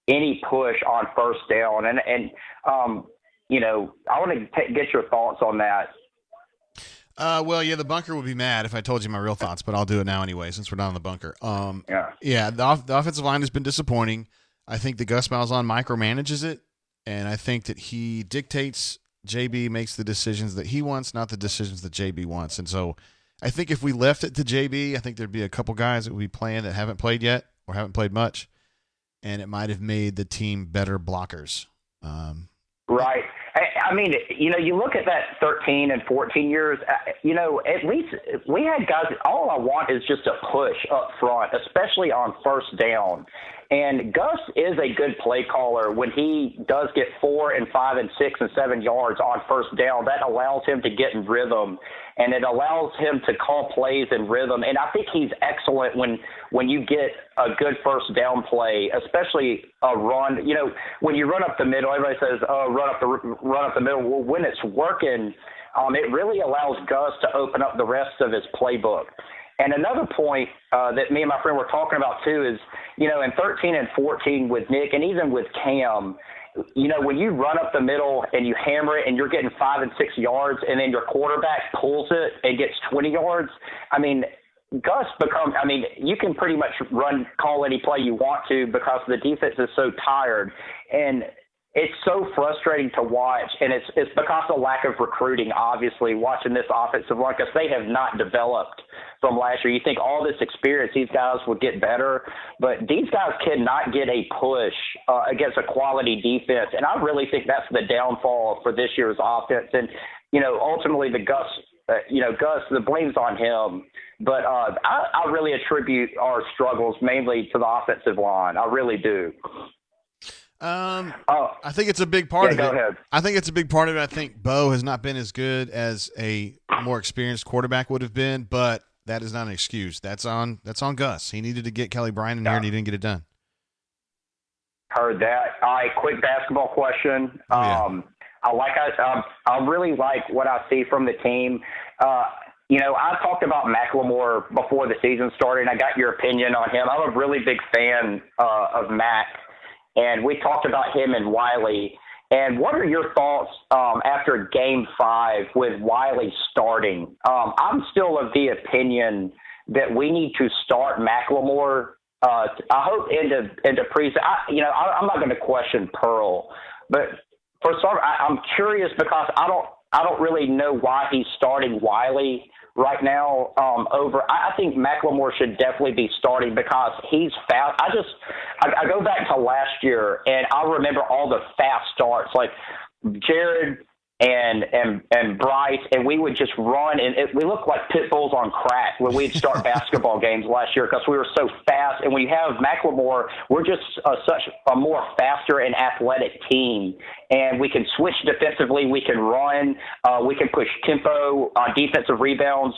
Speaker 5: any push on first down. And I want to get your thoughts on that.
Speaker 1: The bunker would be mad if I told you my real thoughts, but I'll do it now anyway since we're not on the bunker. The offensive line has been disappointing. I think that Gus Malzahn micromanages it, and I think that he dictates. JB makes the decisions that he wants, not the decisions that JB wants. And so I think if we left it to JB, I think there'd be a couple guys that would be playing that haven't played yet or haven't played much, and it might have made the team better blockers.
Speaker 5: Right. I mean, you look at that 13 and 14 years, at least we had guys, all I want is just a push up front, especially on first down. And Gus is a good play caller when he does get 4 and 5 and 6 and 7 yards on first down. That allows him to get in rhythm, and it allows him to call plays in rhythm. And I think he's excellent when you get a good first down play, especially a run. When you run up the middle, everybody says, run up the middle. Well, when it's working, it really allows Gus to open up the rest of his playbook. And another point that me and my friend were talking about too is, in 13 and 14 with Nick and even with Cam, when you run up the middle and you hammer it and you're getting 5 and 6 yards and then your quarterback pulls it and gets 20 yards, Gus you can pretty much call any play you want to because the defense is so tired. And it's so frustrating to watch, and it's because of lack of recruiting, obviously, watching this offensive line, because they have not developed from last year. You think all this experience, these guys would get better, but these guys cannot get a push against a quality defense, and I really think that's the downfall for this year's offense. And, ultimately the Gus, the blame's on him, but I really attribute our struggles mainly to the offensive line. I really do.
Speaker 1: I think it's a big part of it.
Speaker 5: Go ahead.
Speaker 1: I think it's a big part of it. I think Bo has not been as good as a more experienced quarterback would have been, but that is not an excuse. That's on Gus. He needed to get Kelly Bryant in here, and he didn't get it done.
Speaker 5: Heard that. All right, quick basketball question.
Speaker 1: Yeah.
Speaker 5: I really like what I see from the team. I talked about McLemore before the season started, and I got your opinion on him. I'm a really big fan of Mac. And we talked about him and Wiley. And what are your thoughts after Game 5 with Wiley starting? I'm still of the opinion that we need to start McLemore. I hope into preseason. I'm not going to question Pearl, but I'm curious because I don't really know why he's starting Wiley right now I think McLemore should definitely be starting because he's fast. I go back to last year and I remember all the fast starts like Jared and Bryce, and we would just run, and we looked like pit bulls on crack when we'd start basketball games last year because we were so fast. And when you have McLemore, we're just such a more faster and athletic team, and we can switch defensively, we can run, we can push tempo on defensive rebounds.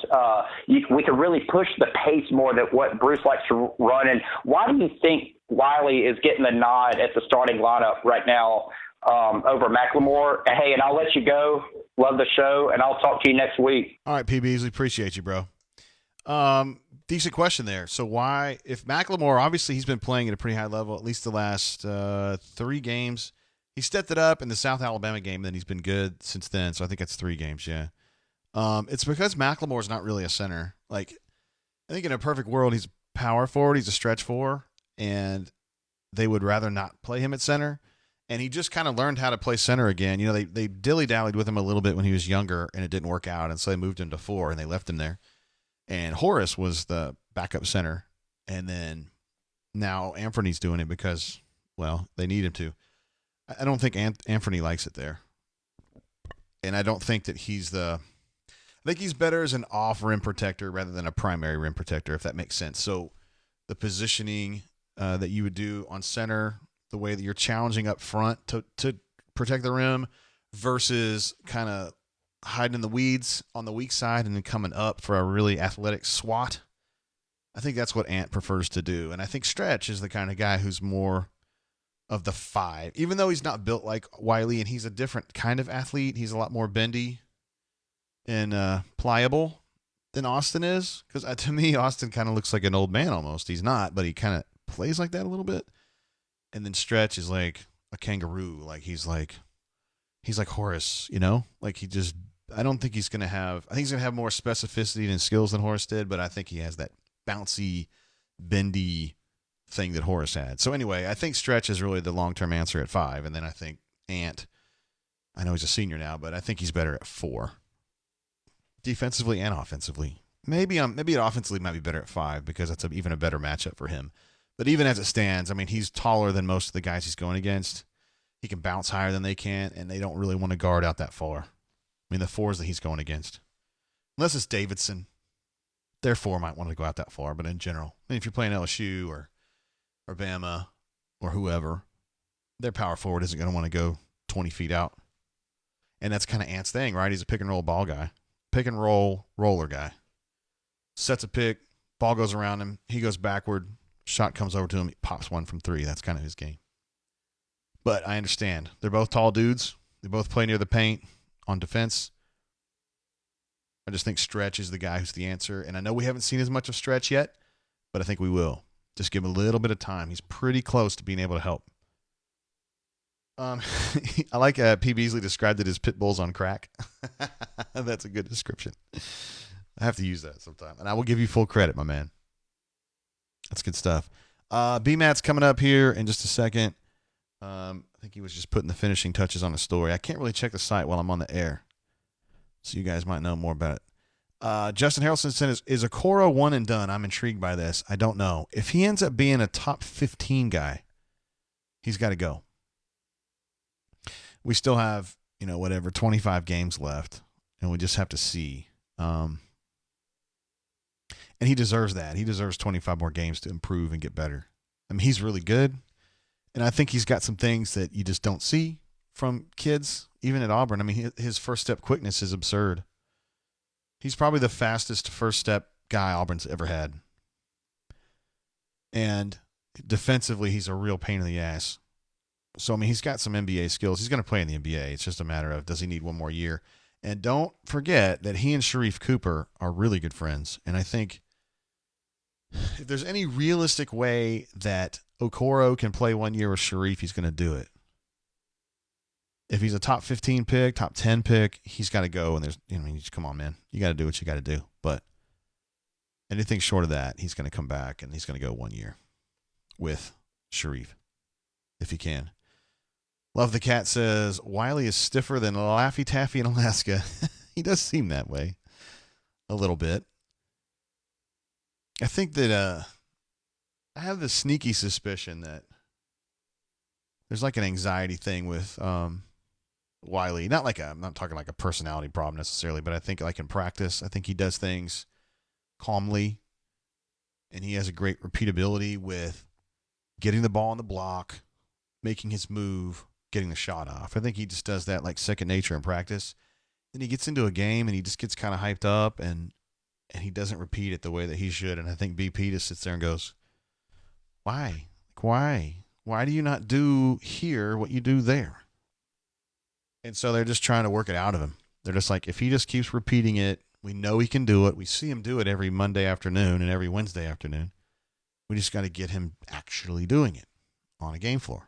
Speaker 5: We can really push the pace more than what Bruce likes to run. And why do you think Wiley is getting the nod at the starting lineup right now over McLemore? Hey, and I'll let you go. Love the show, and I'll talk to you next week.
Speaker 1: All right, P. Beasley, appreciate you, bro. Decent question there. So why, if McLemore, obviously he's been playing at a pretty high level, at least the last 3 games. He stepped it up in the South Alabama game, then he's been good since then. So I think that's 3 games, yeah. It's because McLemore's not really a center. Like, I think in a perfect world, he's a power forward, he's a stretch 4, and they would rather not play him at center. And he just kind of learned how to play center again. You know, they dilly-dallied with him a little bit when he was younger, and it didn't work out. And so they moved him to 4, and they left him there. And Horace was the backup center. And then now Anthony's doing it because, well, they need him to. I don't think Anthony likes it there. And I don't think that I think he's better as an off rim protector rather than a primary rim protector, if that makes sense. So the positioning that you would do on center, the way that you're challenging up front to protect the rim versus kind of hiding in the weeds on the weak side and then coming up for a really athletic swat. I think that's what Ant prefers to do. And I think Stretch is the kind of guy who's more of the 5, even though he's not built like Wiley and he's a different kind of athlete. He's a lot more bendy and pliable than Austin is. Because to me, Austin kind of looks like an old man almost. He's not, but he kind of plays like that a little bit. And then Stretch is like a kangaroo. Like he's like Horace, you know? Like I don't think he's going to have, I think he's going to have more specificity and skills than Horace did, but I think he has that bouncy, bendy thing that Horace had. So anyway, I think Stretch is really the long-term answer at 5. And then I think Ant, I know he's a senior now, but I think he's better at 4. Defensively and offensively. Maybe offensively might be better at 5 because that's even a better matchup for him. But even as it stands, I mean, he's taller than most of the guys he's going against. He can bounce higher than they can, and they don't really want to guard out that far. I mean, the 4s that he's going against. Unless it's Davidson, their 4 might want to go out that far, but in general. I mean, if you're playing LSU or Bama or whoever, their power forward isn't going to want to go 20 feet out. And that's kind of Ant's thing, right? He's a pick-and-roll ball guy. Pick-and-roll roller guy. Sets a pick, ball goes around him, he goes backward, shot comes over to him, he pops one from 3. That's kind of his game. But I understand. They're both tall dudes. They both play near the paint on defense. I just think Stretch is the guy who's the answer. And I know we haven't seen as much of Stretch yet, but I think we will. Just give him a little bit of time. He's pretty close to being able to help. I like P. Beasley described it as pit bulls on crack. That's a good description. I have to use that sometime. And I will give you full credit, my man. That's good stuff. B-Matt's coming up here in just a second. I think he was just putting the finishing touches on a story. I can't really check the site while I'm on the air, so you guys might know more about it. Justin Harrelson said, is Okoro one and done? I'm intrigued by this. I don't know. If he ends up being a top 15 guy, he's got to go. We still have, 25 games left, and we just have to see. And he deserves that. He deserves 25 more games to improve and get better. I mean, he's really good, and I think he's got some things that you just don't see from kids, even at Auburn. I mean, his first step quickness is absurd. He's probably the fastest first step guy Auburn's ever had. And defensively, he's a real pain in the ass. So, I mean, he's got some NBA skills. He's going to play in the NBA. It's just a matter of, does he need one more year? And don't forget that he and Sharif Cooper are really good friends. And I think if there's any realistic way that Okoro can play 1 year with Sharif, he's going to do it. If he's a top 15 pick, top 10 pick, he's got to go. And there's, come on, man. You got to do what you got to do. But anything short of that, he's going to come back and he's going to go 1 year with Sharif, if he can. Love the Cat says, Wiley is stiffer than Laffy Taffy in Alaska. He does seem that way a little bit. I think that I have this sneaky suspicion that there's like an anxiety thing with Wiley. I'm not talking like a personality problem necessarily, but I think like in practice, I think he does things calmly, and he has a great repeatability with getting the ball on the block, making his move, getting the shot off. I think he just does that like second nature in practice. Then he gets into a game and he just gets kind of hyped up and he doesn't repeat it the way that he should. And I think BP just sits there and goes, why? Why do you not do here what you do there? And so they're just trying to work it out of him. They're just like, if he just keeps repeating it, we know he can do it. We see him do it every Monday afternoon and every Wednesday afternoon. We just got to get him actually doing it on a game floor.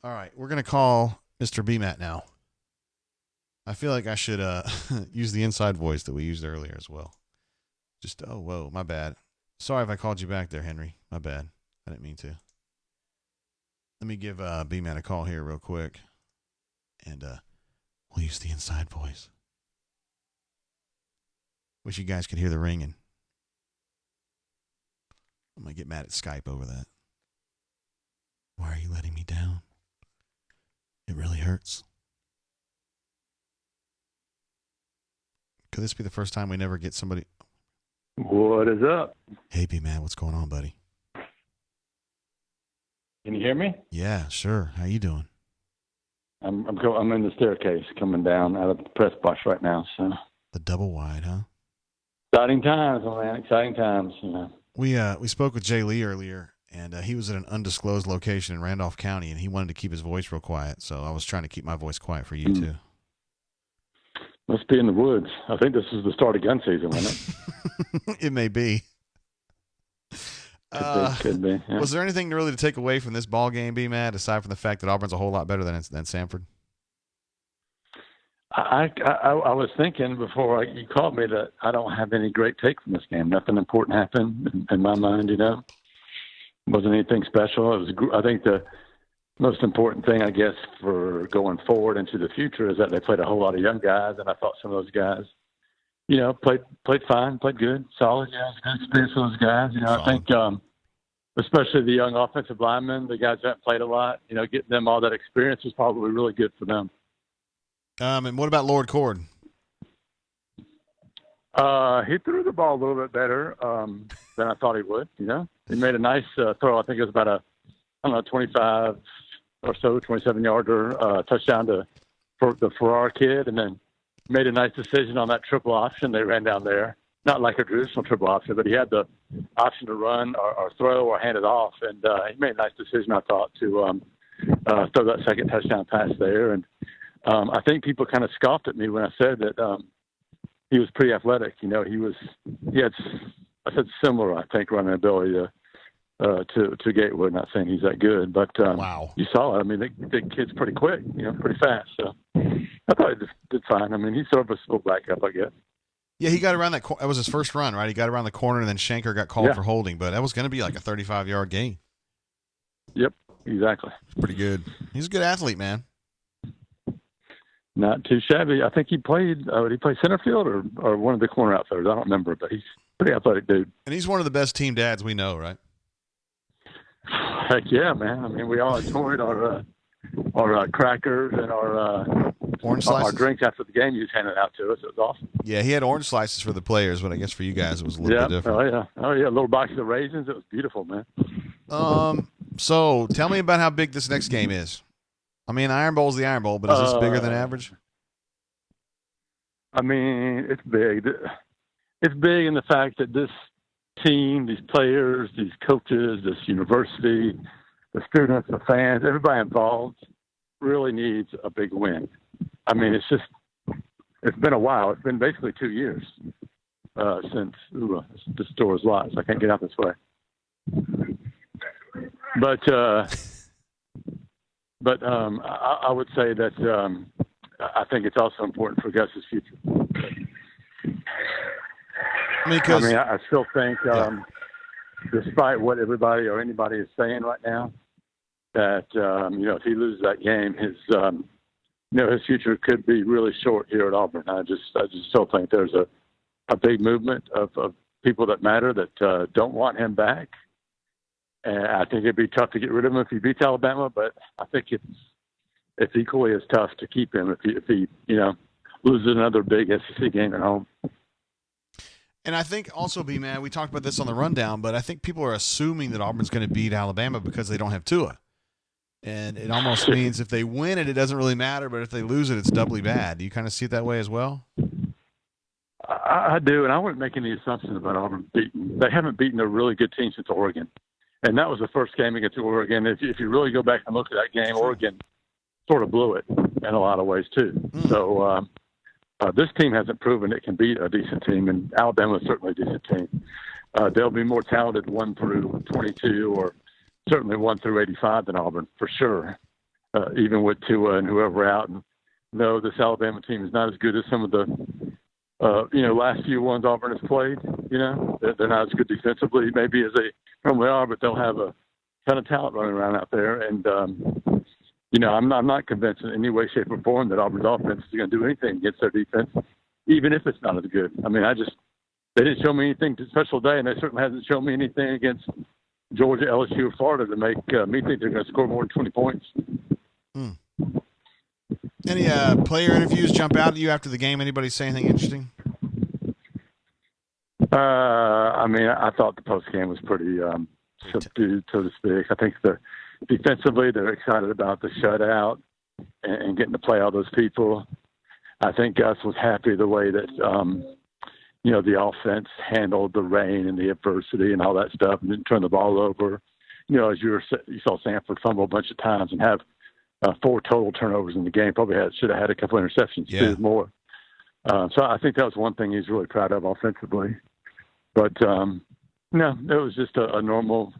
Speaker 1: All right, we're going to call Mr. BMAT now. I feel like I should use the inside voice that we used earlier as well. Just, oh, whoa, my bad. Sorry if I called you back there, Henry. My bad. I didn't mean to. Let me give BMAT a call here real quick. And we'll use the inside voice. Wish you guys could hear the ringing. I'm going to get mad at Skype over that. Why are you letting me down? It really hurts. Could this be the first time we never get somebody?
Speaker 6: What is up?
Speaker 1: Hey, B-Man, what's going on, buddy?
Speaker 6: Can you hear me?
Speaker 1: Yeah, sure. How you doing?
Speaker 6: I'm in the staircase coming down out of the press box right now. So
Speaker 1: the double wide, huh?
Speaker 6: Exciting times, man. Exciting times.
Speaker 1: We spoke with Jay Lee earlier, and he was at an undisclosed location in Randolph County, and he wanted to keep his voice real quiet. So I was trying to keep my voice quiet for you too.
Speaker 6: Must be in the woods. I think this is the start of gun season, isn't
Speaker 1: it? It may be.
Speaker 6: Could be. Yeah.
Speaker 1: Was there anything really to take away from this ball game, B-Matt, aside from the fact that Auburn's a whole lot better than Samford?
Speaker 6: I was thinking before you called me that I don't have any great take from this game. Nothing important happened in my mind. Wasn't anything special. I think the most important thing, I guess, for going forward into the future is that they played a whole lot of young guys, and I thought some of those guys, played fine, played good, solid. Yeah, it was a good experience for those guys. I think especially the young offensive linemen, the guys that haven't played a lot, getting them all that experience was probably really good for them.
Speaker 1: And what about Lord Cord?
Speaker 6: He threw the ball a little bit better than I thought he would. He made a nice throw. I think it was about 25 or so, 27-yarder touchdown for the Farrar kid, and then made a nice decision on that triple option. They ran down there, not like a traditional triple option, but he had the option to run or throw or hand it off, and he made a nice decision, I thought, to throw that second touchdown pass there. And I think people kind of scoffed at me when I said that he was pretty athletic. He had, I said similar, I think, running ability to Gatewood. Not saying he's that good, but
Speaker 1: wow,
Speaker 6: you saw it. I mean, the kid's pretty quick, pretty fast. So I thought he did fine. I mean, he's sort of a slow backup, I guess.
Speaker 1: Yeah, he got around that. That was his first run, right? He got around the corner, and then Shanker got called for holding, but that was going to be like a 35-yard gain.
Speaker 6: Yep, exactly.
Speaker 1: Pretty good. He's a good athlete, man.
Speaker 6: Not too shabby. I think he played. Did he play center field or one of the corner outfielders? I don't remember, but he's a pretty athletic dude.
Speaker 1: And he's one of the best team dads we know, right?
Speaker 6: Heck yeah, man. I mean, we all enjoyed our crackers and our
Speaker 1: orange slices.
Speaker 6: Our drinks after the game. He was handing out to us. It was awesome.
Speaker 1: Yeah, he had orange slices for the players, but I guess for you guys it was a little bit different.
Speaker 6: Oh yeah, a little box of raisins. It was beautiful, man.
Speaker 1: So tell me about how big this next game is. I mean, Iron Bowl's the Iron Bowl, but is this bigger than average?
Speaker 6: I mean, it's big. It's big in the fact that this team, these players, these coaches, this university, the students, the fans, everybody involved really needs a big win. I mean, it's been a while. It's been basically 2 years since the store is locked, so I can't get out this way. But I would say that I think it's also important for Gus's future. I still think, despite what everybody or anybody is saying right now, that if he loses that game, his future could be really short here at Auburn. I just still think there's a big movement of people that matter that don't want him back. And I think it'd be tough to get rid of him if he beats Alabama, but I think it's equally as tough to keep him if he loses another big SEC game at home.
Speaker 1: And I think also, B-Man, we talked about this on the rundown, but I think people are assuming that Auburn's going to beat Alabama because they don't have Tua. And it almost means if they win it, it doesn't really matter, but if they lose it, it's doubly bad. Do you kind of see it that way as well?
Speaker 6: I do, and I wouldn't make any assumptions about Auburn beating. They haven't beaten a really good team since Oregon. And that was the first game against Oregon. If you really go back and look at that game, Oregon sort of blew it in a lot of ways too. So this team hasn't proven it can beat a decent team, and Alabama is certainly a decent team. They'll be more talented 1 through 22 or certainly 1 through 85 than Auburn, for sure, even with Tua and whoever out. And no, this Alabama team is not as good as some of the last few ones Auburn has played. They're not as good defensively maybe as they normally are, but they'll have a ton of talent running around out there. And, I'm not convinced in any way, shape, or form that Auburn's offense is going to do anything against their defense, even if it's not as good. I mean, they didn't show me anything special today, and they certainly hasn't shown me anything against Georgia, LSU, or Florida to make me think they're going to score more than 20 points.
Speaker 1: Any player interviews jump out at you after the game? Anybody say anything interesting?
Speaker 6: I thought the post game was pretty subdued, so to speak. I think defensively they're excited about the shutout and getting to play all those people. I think Gus was happy the way that the offense handled the rain and the adversity and all that stuff, and didn't turn the ball over. As you saw Samford fumble a bunch of times and have 4 total turnovers in the game. Probably should have had a couple interceptions too, more. So I think that was one thing he's really proud of offensively. But no, it was just a normal.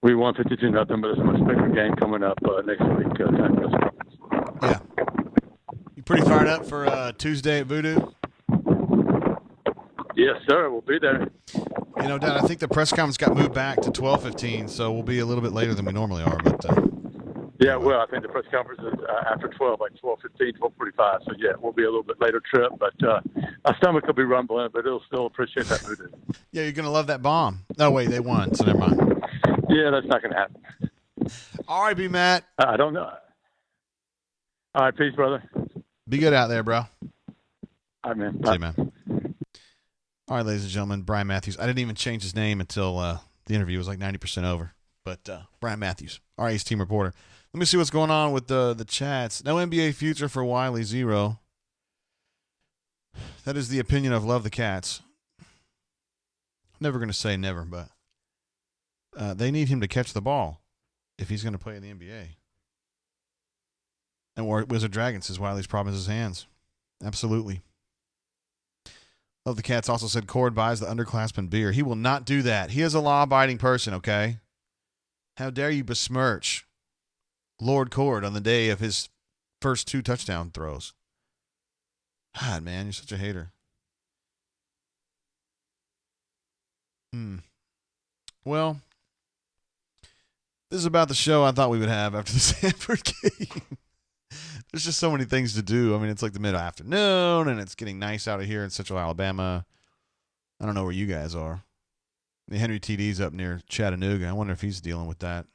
Speaker 6: We won 52-0, but there's a much bigger game coming up next week.
Speaker 1: Yeah, you pretty fired up for Tuesday at Voodoo?
Speaker 6: Yes, sir. We'll be there.
Speaker 1: Dad, I think the press conference got moved back to 12:15, so we'll be a little bit later than we normally are. But
Speaker 6: yeah, well, I think the press conference is after 12, like 12:15, 12:45. So yeah, we'll be a little bit later trip, but my stomach will be rumbling, but it'll still appreciate that Voodoo. Yeah,
Speaker 1: you're gonna love that bomb. No, wait, they won, so never mind.
Speaker 6: Yeah, that's not gonna happen.
Speaker 1: All right, B. Matt.
Speaker 6: I don't know. All right, peace, brother.
Speaker 1: Be good out there, bro.
Speaker 6: All right, man.
Speaker 1: See you, man. All right, ladies and gentlemen, Brian Matthews. I didn't even change his name until the interview was like 90% over. But Brian Matthews, our Ace Team reporter. Let me see what's going on with the chats. No NBA future for Wiley, 0. That is the opinion of Love the Cats. Never going to say never, but they need him to catch the ball if he's going to play in the NBA. And Wizard Dragon says Wiley's problem is his hands. Absolutely. Love the Cats also said Cord buys the underclassman beer. He will not do that. He is a law-abiding person, okay? How dare you besmirch Lord Cord on the day of his first 2 touchdown throws? God, man, you're such a hater. Well, this is about the show I thought we would have after the Samford game. There's just so many things to do. I mean, it's like the mid-afternoon, and it's getting nice out of here in Central Alabama. I don't know where you guys are. The Henry TD's up near Chattanooga. I wonder if he's dealing with that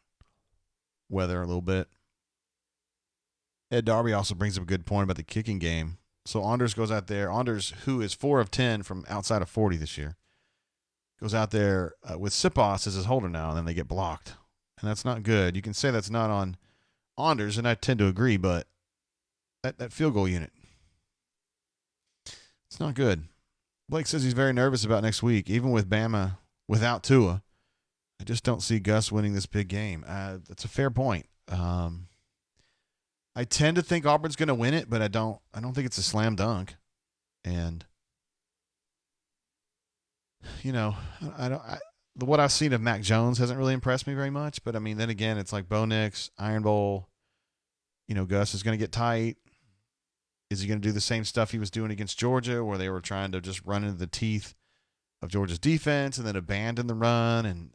Speaker 1: weather a little bit. Ed Darby also brings up a good point about the kicking game. So Anders goes out there. Anders, who is 4 of 10 from outside of 40 this year, goes out there with Sipos as his holder now, and then they get blocked. And that's not good. You can say that's not on Anders, and I tend to agree, but that field goal unit, it's not good. Blake says he's very nervous about next week, even with Bama without Tua. I just don't see Gus winning this big game. That's a fair point. I tend to think Auburn's going to win it, but I don't think it's a slam dunk. And what I've seen of Mac Jones hasn't really impressed me very much. But I mean, then again, it's like Bo Nix, Iron Bowl. Gus is going to get tight. Is he going to do the same stuff he was doing against Georgia, where they were trying to just run into the teeth of Georgia's defense and then abandon the run? And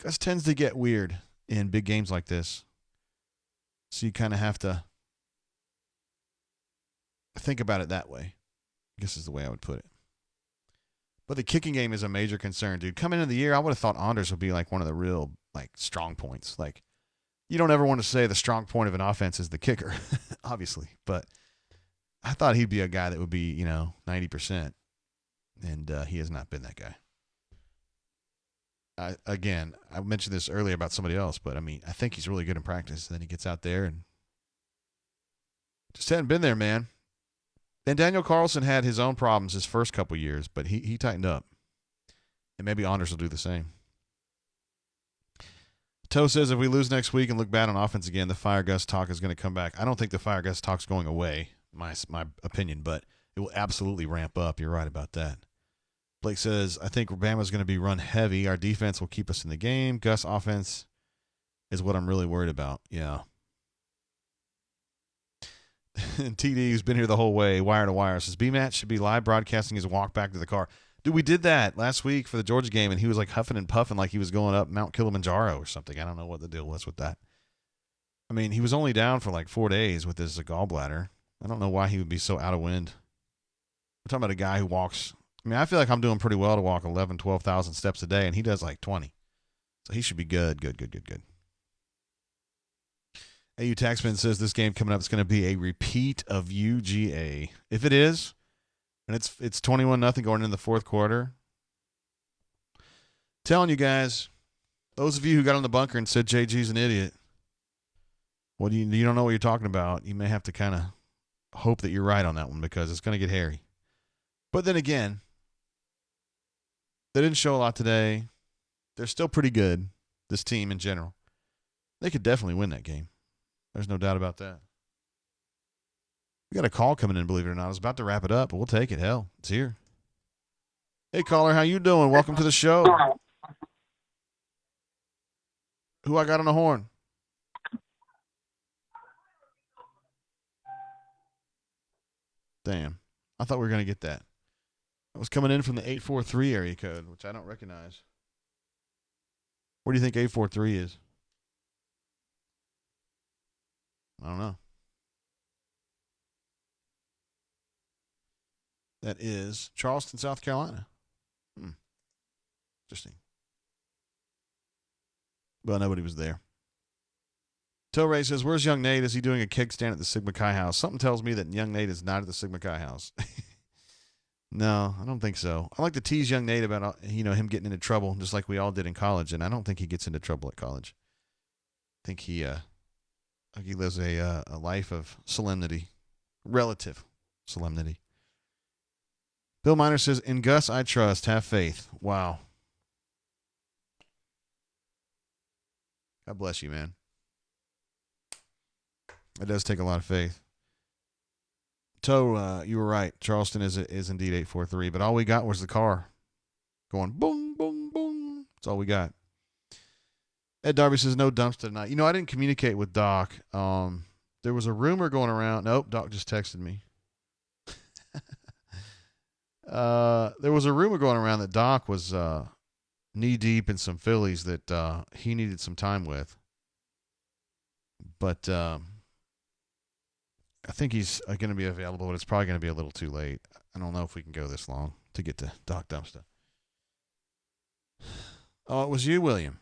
Speaker 1: Gus tends to get weird in big games like this. So you kind of have to think about it that way, I guess is the way I would put it. But the kicking game is a major concern, dude. Coming into the year, I would have thought Anders would be like one of the real strong points. Like, you don't ever want to say the strong point of an offense is the kicker, obviously. But I thought he'd be a guy that would be, 90%. And he has not been that guy. I mentioned this earlier about somebody else, but I mean, I think he's really good in practice. Then he gets out there and just hadn't been there, man. And Daniel Carlson had his own problems his first couple years, but he tightened up. And maybe Anders will do the same. Toe says if we lose next week and look bad on offense again, the Fire Gus talk is going to come back. I don't think the Fire Gus talk's going away, my opinion, but it will absolutely ramp up. You're right about that. Blake says, I think Bama's going to be run heavy. Our defense will keep us in the game. Gus offense is what I'm really worried about. Yeah. And TD, who's been here the whole way, wire to wire, says B-Matt should be live broadcasting his walk back to the car. Dude, we did that last week for the Georgia game, and he was like huffing and puffing like he was going up Mount Kilimanjaro or something. I don't know what the deal was with that. I mean, he was only down for like 4 days with his gallbladder. I don't know why he would be so out of wind. We're talking about a guy who walks. I mean, I feel like I'm doing pretty well to walk 11, 12,000 steps a day, and he does like 20. So he should be good. AU Taxman says this game coming up is going to be a repeat of UGA. If it is, and it's 21-0 going into the fourth quarter. Telling you guys, those of you who got on the bunker and said JG's an idiot, well, you don't know what you're talking about. You may have to kind of hope that you're right on that one because it's going to get hairy. But then again, they didn't show a lot today. They're still pretty good, this team in general. They could definitely win that game. There's no doubt about that. We got a call coming in, believe it or not. I was about to wrap it up, but we'll take it. Hell, it's here. Hey, caller, how you doing? Welcome to the show. Who I got on the horn? Damn. I thought we were going to get that. That was coming in from the 843 area code, which I don't recognize. Where do you think 843 is? I don't know. That is Charleston, South Carolina. Interesting. Well, nobody was there. Tilray says, where's young Nate? Is he doing a kickstand at the Sigma Chi house? Something tells me that young Nate is not at the Sigma Chi house. No, I don't think so. I like to tease young Nate about, him getting into trouble, just like we all did in college, and I don't think he gets into trouble at college. I think he lives a life of solemnity, relative solemnity. Bill Miner says, in Gus I trust, have faith. Wow. God bless you, man. It does take a lot of faith. Toe, you were right. Charleston is indeed 843, but all we got was the car going boom, boom, boom. That's all we got. Ed Darby says no dumpster tonight. I didn't communicate with Doc. There was a rumor going around. Nope, Doc just texted me. There was a rumor going around that Doc was knee deep in some fillies that he needed some time with. But I think he's going to be available, but it's probably going to be a little too late. I don't know if we can go this long to get to Doc Dumpster. Oh, it was you, William.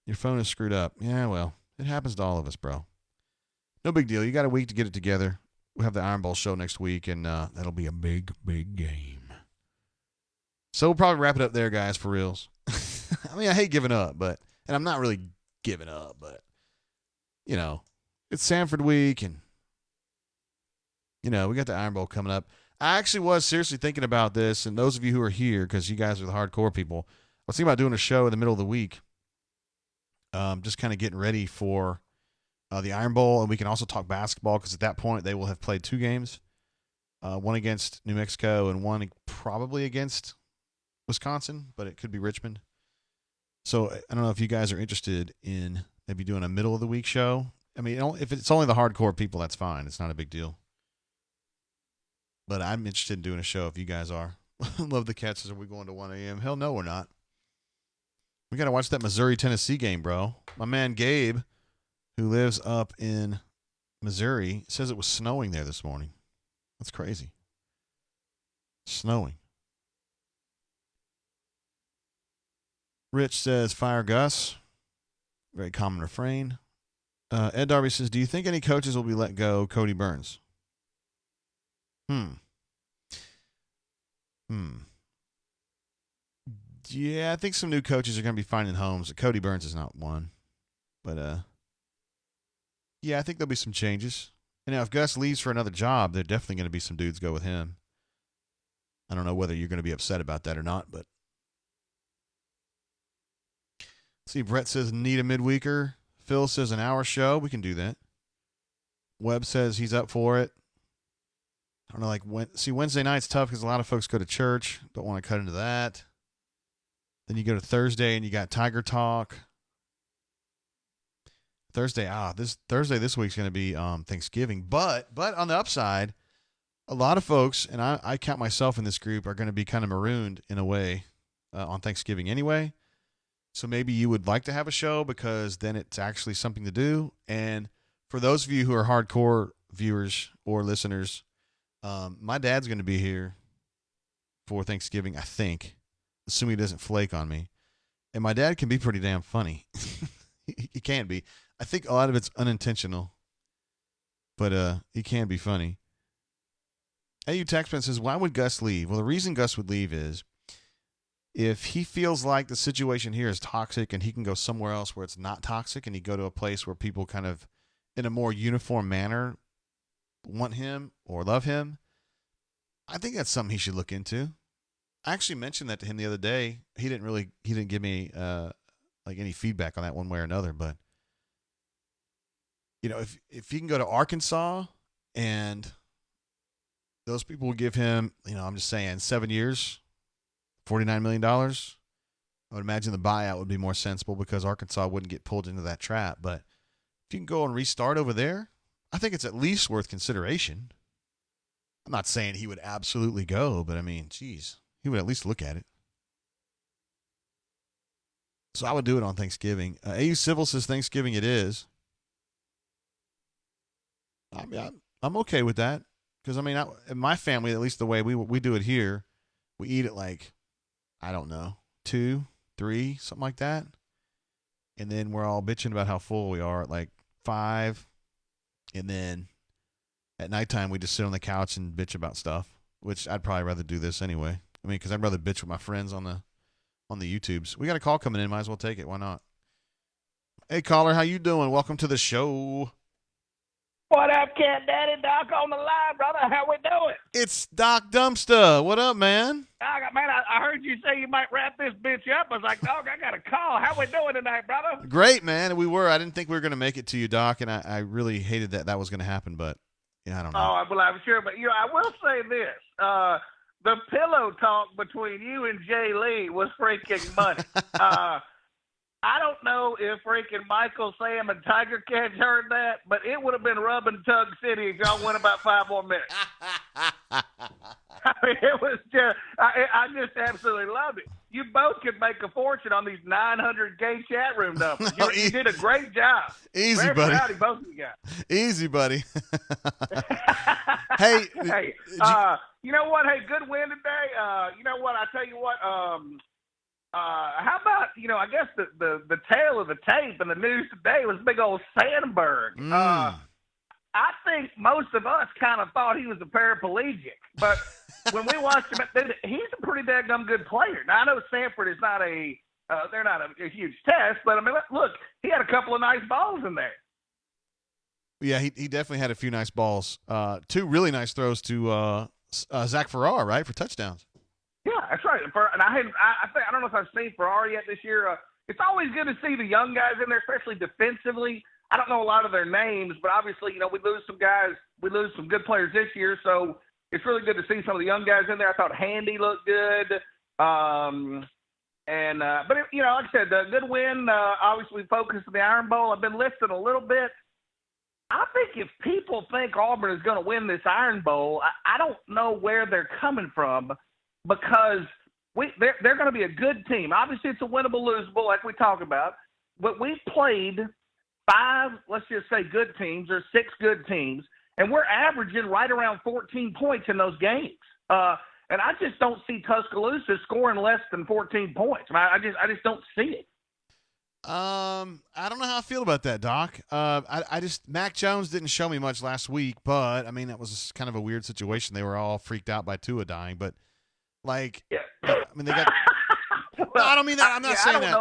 Speaker 1: Your phone is screwed up. Yeah, well, it happens to all of us, bro. No big deal. You got a week to get it together. We'll have the Iron Bowl show next week, and that'll be a big, big game. So we'll probably wrap it up there, guys, for reals. I mean, I hate giving up, and I'm not really giving up, but, it's Samford week, and, we got the Iron Bowl coming up. I actually was seriously thinking about this, and those of you who are here, because you guys are the hardcore people, I was thinking about doing a show in the middle of the week, just kind of getting ready for the Iron Bowl, and we can also talk basketball because at that point they will have played 2 games, one against New Mexico and one probably against Wisconsin, but it could be Richmond. So I don't know if you guys are interested in maybe doing a middle of the week show. I mean, if it's only the hardcore people, that's fine. It's not a big deal. But I'm interested in doing a show if you guys are. Love the Cats. Are we going to 1 a.m.? Hell no, we're not. We got to watch that Missouri-Tennessee game, bro. My man Gabe, who lives up in Missouri, says it was snowing there this morning. That's crazy. Snowing. Rich says, fire Gus. Very common refrain. Ed Darby says, do you think any coaches will be let go? Cody Burns. Yeah, I think some new coaches are going to be finding homes. Cody Burns is not one. But, yeah, I think there'll be some changes. And now if Gus leaves for another job, there are definitely going to be some dudes go with him. I don't know whether you're going to be upset about that or not, but. See, Brett says need a midweeker. Phil says an hour show. We can do that. Webb says he's up for it. I don't know, Wednesday night's tough because a lot of folks go to church. Don't want to cut into that. Then you go to Thursday and you got Tiger Talk. Thursday this week's going to be Thanksgiving. But on the upside, a lot of folks, and I count myself in this group, are going to be kind of marooned in a way on Thanksgiving anyway. So maybe you would like to have a show because then it's actually something to do. And for those of you who are hardcore viewers or listeners, my dad's going to be here for Thanksgiving, I think, assuming he doesn't flake on me. And my dad can be pretty damn funny. He can be. I think a lot of it's unintentional, but he can be funny. AU Taxman says, why would Gus leave? Well, the reason Gus would leave is if he feels like the situation here is toxic and he can go somewhere else where it's not toxic and he go to a place where people kind of in a more uniform manner want him or love him, I think that's something he should look into. I actually mentioned that to him the other day. He didn't give me any feedback on that one way or another, but if he can go to Arkansas and those people will give him, I'm just saying 7 years, $49 million, I would imagine the buyout would be more sensible because Arkansas wouldn't get pulled into that trap. But if you can go and restart over there, I think it's at least worth consideration. I'm not saying he would absolutely go, but I mean, geez, he would at least look at it. So I would do it on Thanksgiving. AU Civil says Thanksgiving it is. I'm okay with that because, I mean, in my family, at least the way we do it here, we eat it like, I don't know, 2, 3, something like that. And then we're all bitching about how full we are at like 5. And then at nighttime, we just sit on the couch and bitch about stuff, which I'd probably rather do this anyway. I mean, because I'd rather bitch with my friends on the YouTubes. We got a call coming in. Might as well take it. Why not? Hey, caller, how you doing? Welcome to the show.
Speaker 7: What up, Cat Daddy? Doc on the line, brother. How we doing?
Speaker 1: It's Doc Dumpster. What up, man?
Speaker 7: Man, I I heard you say you might wrap this bitch up. I was like, dog, I got a call. How we doing tonight, brother?
Speaker 1: Great, man. We were. I didn't think we were going to make it to you, Doc, and I really hated that was going to happen, but I don't know.
Speaker 7: Oh, well, I'm sure. But, I will say this. The pillow talk between you and Jay Lee was freaking money. I don't know if freaking Michael, Sam, and Tiger Cats heard that, but it would have been Rub and Tug City if y'all went about 5 more minutes. I mean, it was just, I just absolutely loved it. You both could make a fortune on these 900 gay chat room numbers. You did a great job.
Speaker 1: Easy,
Speaker 7: Very
Speaker 1: buddy.
Speaker 7: proud of both of you guys.
Speaker 1: Easy, buddy. Hey,
Speaker 7: you know what? Hey, good win today. You know what? I tell you what. How about I guess the tail of the tape and the news today was big old Sandberg. I think most of us kind of thought he was a paraplegic, but when we watched him, he's a pretty daggum good player. Now I know Samford is not they're not a huge test, but I mean, look, he had a couple of nice balls in there.
Speaker 1: Yeah, he definitely had a few nice balls. 2 really nice throws to Zach Farrar, right, for touchdowns.
Speaker 7: Yeah, that's right. And I don't know if I've seen Farrar yet this year. It's always good to see the young guys in there, especially defensively. I don't know a lot of their names, but obviously, we lose some guys. We lose some good players this year, so it's really good to see some of the young guys in there. I thought Handy looked good. But like I said, a good win. Obviously, we focused on the Iron Bowl. I've been listening a little bit. I think if people think Auburn is going to win this Iron Bowl, I don't know where they're coming from, because they're going to be a good team. Obviously, it's a winnable, losable, like we talk about. But we played 5, let's just say, good teams, or 6 good teams, and we're averaging right around 14 points in those games. And I just don't see Tuscaloosa scoring less than 14 points. I just don't see it.
Speaker 1: I don't know how I feel about that, Doc. Mac Jones didn't show me much last week, but I mean, that was kind of a weird situation. They were all freaked out by Tua dying, but I mean, they got.
Speaker 7: Well,
Speaker 1: I don't mean that. I'm not saying that.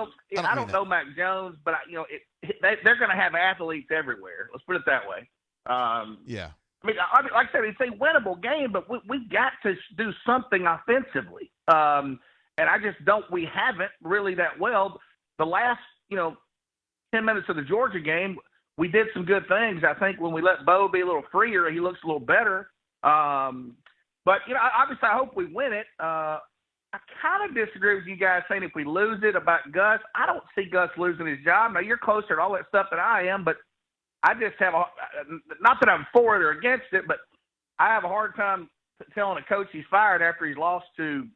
Speaker 7: I don't know Mac Jones, but they're going to have athletes everywhere. Let's put it that way.
Speaker 1: Yeah.
Speaker 7: I mean, like I said, it's a winnable game, but we got to do something offensively. And I just don't. We haven't really that well. The last 10 minutes of the Georgia game, we did some good things. I think when we let Bo be a little freer, he looks a little better. But obviously, I hope we win it. I kind of disagree with you guys saying if we lose it about Gus. I don't see Gus losing his job. Now, you're closer to all that stuff than I am, but I just have not that I'm for it or against it, but I have a hard time telling a coach he's fired after he's lost to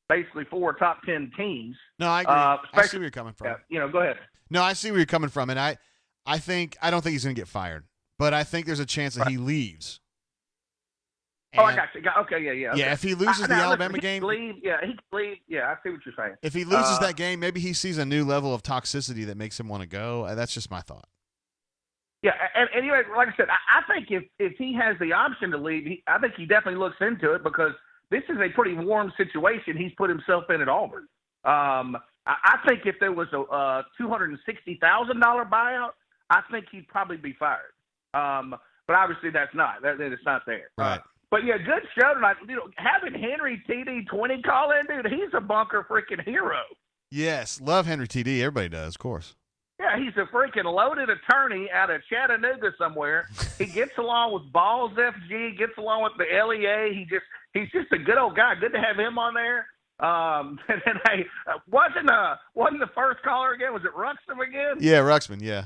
Speaker 7: basically 4 top 10 teams.
Speaker 1: No, I agree. I see where you're coming from.
Speaker 7: Go ahead.
Speaker 1: No, I see where you're coming from, and I don't think he's going to get fired, but I think there's a chance that he leaves.
Speaker 7: And, I got you. Okay, yeah. Okay.
Speaker 1: Yeah, if he loses the Alabama game.
Speaker 7: He can leave. Yeah, I see what you're saying.
Speaker 1: If he loses that game, maybe he sees a new level of toxicity that makes him want to go. That's just my thought.
Speaker 7: Yeah, and anyway, like I said, I think if he has the option to leave, I think he definitely looks into it, because this is a pretty warm situation he's put himself in at Auburn. I think if there was a $260,000 buyout, I think he'd probably be fired. But obviously that's not. It's not there.
Speaker 1: Right.
Speaker 7: But yeah, good show tonight. Having Henry TD20 call in, dude, he's a bunker freaking hero.
Speaker 1: Yes, love Henry TD. Everybody does, of course.
Speaker 7: Yeah, he's a freaking loaded attorney out of Chattanooga somewhere. He gets along with Balls FG, gets along with the LEA. He's just a good old guy. Good to have him on there. And then wasn't the first caller again? Was it Ruxman again?
Speaker 1: Yeah, Ruxman. Yeah.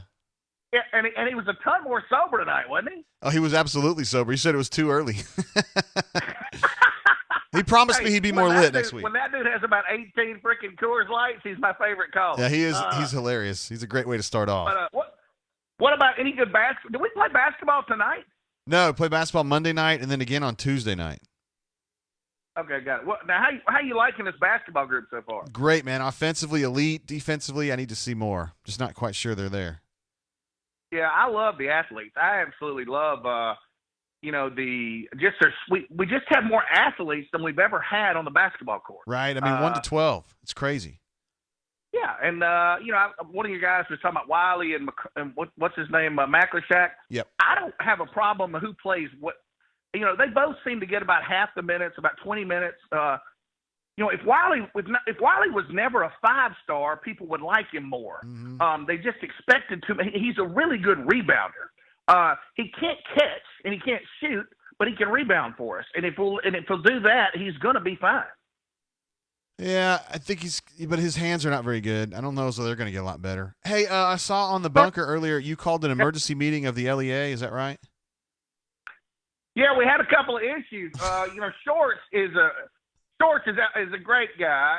Speaker 7: Yeah, and he was a ton more sober tonight, wasn't he?
Speaker 1: Oh, he was absolutely sober. He said it was too early. He promised me he'd be more lit next week.
Speaker 7: When that dude has about 18 freaking Coors Lights, he's my favorite caller.
Speaker 1: Yeah, he is. He's hilarious. He's a great way to start off.
Speaker 7: But, what about any good basketball? Did we play basketball tonight?
Speaker 1: No, we played basketball Monday night and then again on Tuesday night.
Speaker 7: Okay, got it. Now, how you liking this basketball group so far?
Speaker 1: Great, man. Offensively, elite. Defensively, I need to see more. Just not quite sure they're there.
Speaker 7: Yeah, I love the athletes. I absolutely love, we just have more athletes than we've ever had on the basketball court.
Speaker 1: Right. I mean, 1 to 12. It's crazy.
Speaker 7: Yeah, and one of you guys was talking about Wiley and what's his name, McClashak.
Speaker 1: Yep.
Speaker 7: I don't have a problem who plays what. They both seem to get about half the minutes, about 20 minutes. if Wiley was never a 5-star, people would like him more.
Speaker 1: Mm-hmm.
Speaker 7: They just expected to. He's a really good rebounder. He can't catch and he can't shoot, but he can rebound for us. And if he'll do that, he's going to be fine.
Speaker 1: Yeah, I think but his hands are not very good. I don't know, so they're going to get a lot better. Hey, I saw on the bunker earlier you called an emergency meeting of the LEA. Is that right?
Speaker 7: Yeah, we had a couple of issues. Shorts is a great guy,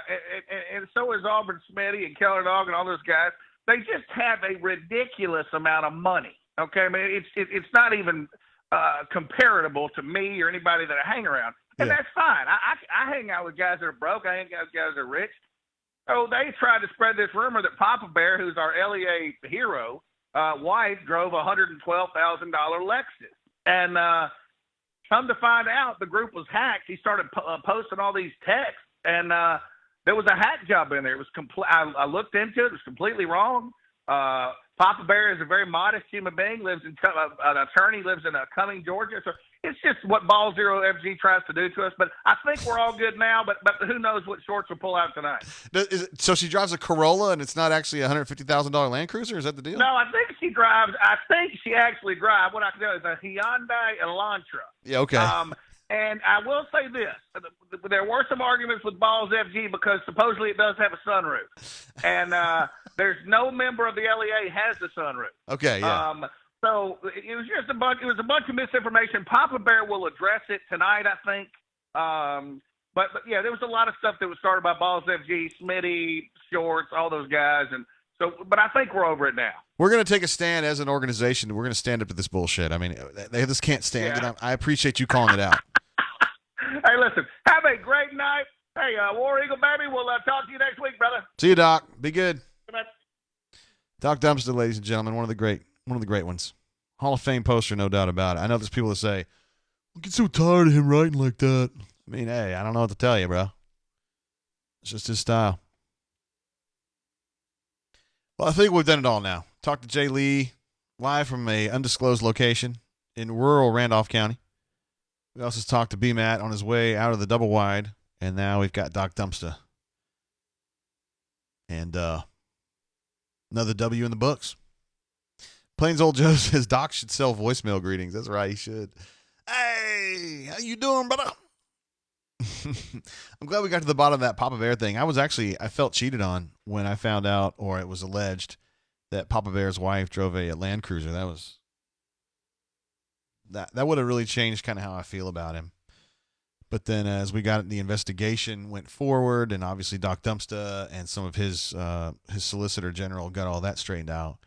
Speaker 7: and so is Auburn Smitty and Keller Dog and all those guys. They just have a ridiculous amount of money. Okay, I mean it's not even comparable to me or anybody that I hang around. And that's fine. I hang out with guys that are broke. I hang out with guys that are rich. So they tried to spread this rumor that Papa Bear, who's our LEA hero, wife drove a $112,000 Lexus. And come to find out, the group was hacked. He started posting all these texts, and there was a hack job in there. It was I looked into it. It was completely wrong. Papa Bear is a very modest human being. An attorney, lives in Cumming, Georgia. So it's just what Ball Zero FG tries to do to us. But I think we're all good now. But who knows what Shorts will pull out tonight?
Speaker 1: So she drives a Corolla, and it's not actually a $150,000 Land Cruiser? Is that the deal?
Speaker 7: No, I think she actually drives. What I can do is a Hyundai Elantra.
Speaker 1: Yeah, okay.
Speaker 7: And I will say this: there were some arguments with Balls FG because supposedly it does have a sunroof, and there's no member of the LEA has the sunroof.
Speaker 1: Okay, yeah.
Speaker 7: So it was just a bunch of misinformation. Papa Bear will address it tonight, I think. But yeah, there was a lot of stuff that was started by Balls FG, Smitty, Shorts, all those guys, and so. But I think we're over it now. We're
Speaker 1: going to take a stand as an organization. We're going to stand up to this bullshit. I mean, they just can't stand it. I appreciate you calling it out.
Speaker 7: Hey, listen, have a great night. Hey, War Eagle, baby, we'll talk to you next week, brother.
Speaker 1: See you, Doc. Be good. Doc Dumpster, ladies and gentlemen, one of the great ones. Hall of Fame poster, no doubt about it. I know there's people that say, I get so tired of him writing like that. I mean, hey, I don't know what to tell you, bro. It's just his style. Well, I think we've done it all now. Talked to Jay Lee live from a undisclosed location in rural Randolph County. We also talked to B-Matt on his way out of the double wide, and now we've got Doc Dumpster. And another W in the books. Plains Old Joe says Doc should sell voicemail greetings. That's right, he should. Hey, how you doing, brother? I'm glad we got to the bottom of that Papa Bear thing. I felt cheated on when I found out, or it was alleged, that Papa Bear's wife drove a Land Cruiser. That would have really changed kind of how I feel about him. But then as the investigation went forward, and obviously Doc Dumpster and some of his solicitor general got all that straightened out,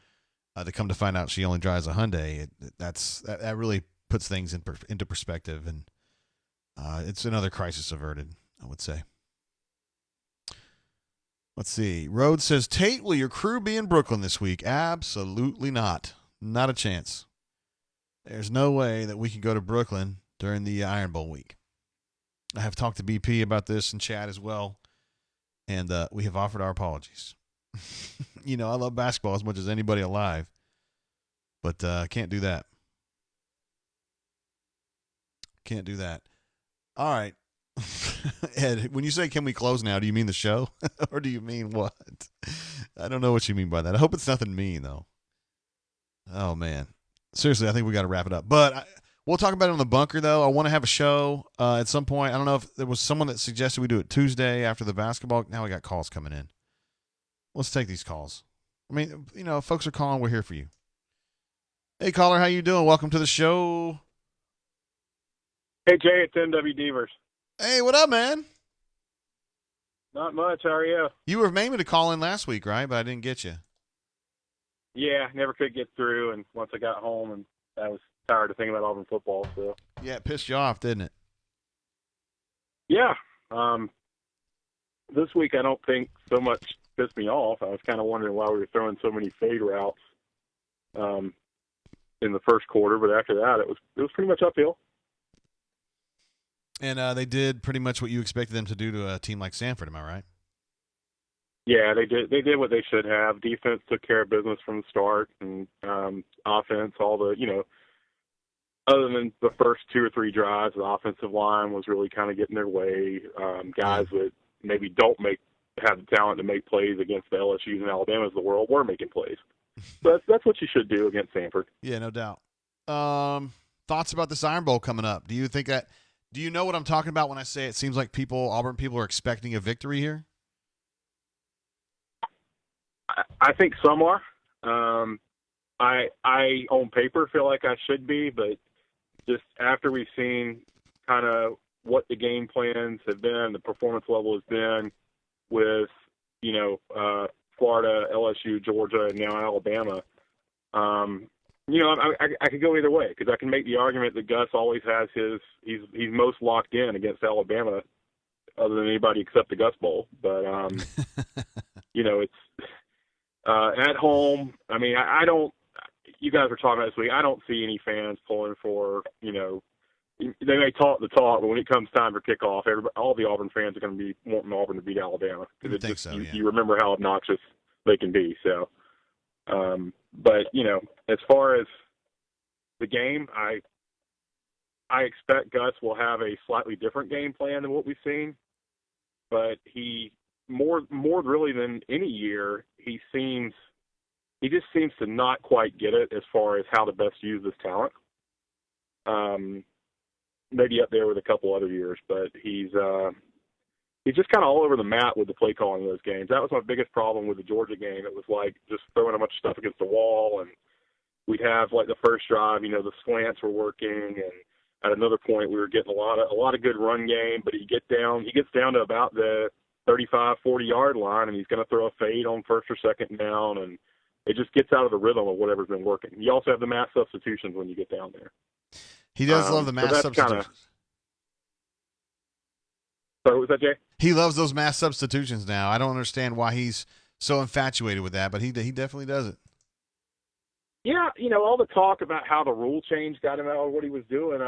Speaker 1: to come to find out she only drives a Hyundai, that really puts things into perspective, and it's another crisis averted, I would say. Let's see. Rhodes says, Tate, will your crew be in Brooklyn this week? Absolutely not. Not a chance. There's no way that we can go to Brooklyn during the Iron Bowl week. I have talked to BP about this in chat as well, and we have offered our apologies. I love basketball as much as anybody alive, but can't do that. Can't do that. All right. Ed, when you say can we close now, do you mean the show? Or do you mean what? I don't know what you mean by that. I hope it's nothing mean, though. Oh, man. Seriously, I think we got to wrap it up. But we'll talk about it on the bunker, though. I want to have a show at some point. I don't know if there was someone that suggested we do it Tuesday after the basketball. Now we got calls coming in. Let's take these calls. I mean, if folks are calling, we're here for you. Hey, caller, how you doing? Welcome to the show.
Speaker 8: Hey, Jay, it's NW Devers.
Speaker 1: Hey, what up, man?
Speaker 8: Not much. How are you?
Speaker 1: You were aiming to call in last week, right? But I didn't get you.
Speaker 8: Yeah, never could get through, and once I got home, and I was tired of thinking about Auburn football. So
Speaker 1: yeah, it pissed you off, didn't it?
Speaker 8: Yeah. This week, I don't think so much pissed me off. I was kind of wondering why we were throwing so many fade routes in the first quarter, but after that, it was pretty much uphill.
Speaker 1: And they did pretty much what you expected them to do to a team like Samford, am I right?
Speaker 8: Yeah, they did. They did what they should have. Defense took care of business from the start, and offense, all the other than the first 2 or 3 drives, the offensive line was really kind of getting their way. Guys with maybe don't have the talent to make plays against the LSUs and Alabamas of the world were making plays. So that's what you should do against Samford.
Speaker 1: Yeah, no doubt. Thoughts about this Iron Bowl coming up? Do you know what I'm talking about when I say it seems like Auburn people are expecting a victory here?
Speaker 8: I think some are. I on paper feel like I should be, but just after we've seen kind of what the game plans have been, the performance level has been with, Florida, LSU, Georgia, and now Alabama. I could go either way because I can make the argument that Gus always has he's most locked in against Alabama other than anybody except the Gus Bowl. But, it's at home. I mean, I don't, you guys were talking about this week. I don't see any fans pulling for, they may talk the talk, but when it comes time for kickoff, all the Auburn fans are going to be wanting Auburn to beat Alabama. You remember how obnoxious they can be. So, but as far as the game, I expect Gus will have a slightly different game plan than what we've seen. But he more really than any year, he just seems to not quite get it as far as how to best use this talent. Maybe up there with a couple other years, but he's just kind of all over the map with the play calling of those games. That was my biggest problem with the Georgia game. It was like just throwing a bunch of stuff against the wall, and we'd have like the first drive, the slants were working, and at another point we were getting a lot of good run game, but he gets down to about the 35, 40-yard line, and he's going to throw a fade on first or second down, and it just gets out of the rhythm of whatever's been working. You also have the mass substitutions when you get down there.
Speaker 1: He does love the mass substitutions.
Speaker 8: Sorry, what was that, Jay?
Speaker 1: He loves those mass substitutions now. I don't understand why he's so infatuated with that, but he definitely does it.
Speaker 8: Yeah, all the talk about how the rule change got him out of what he was doing,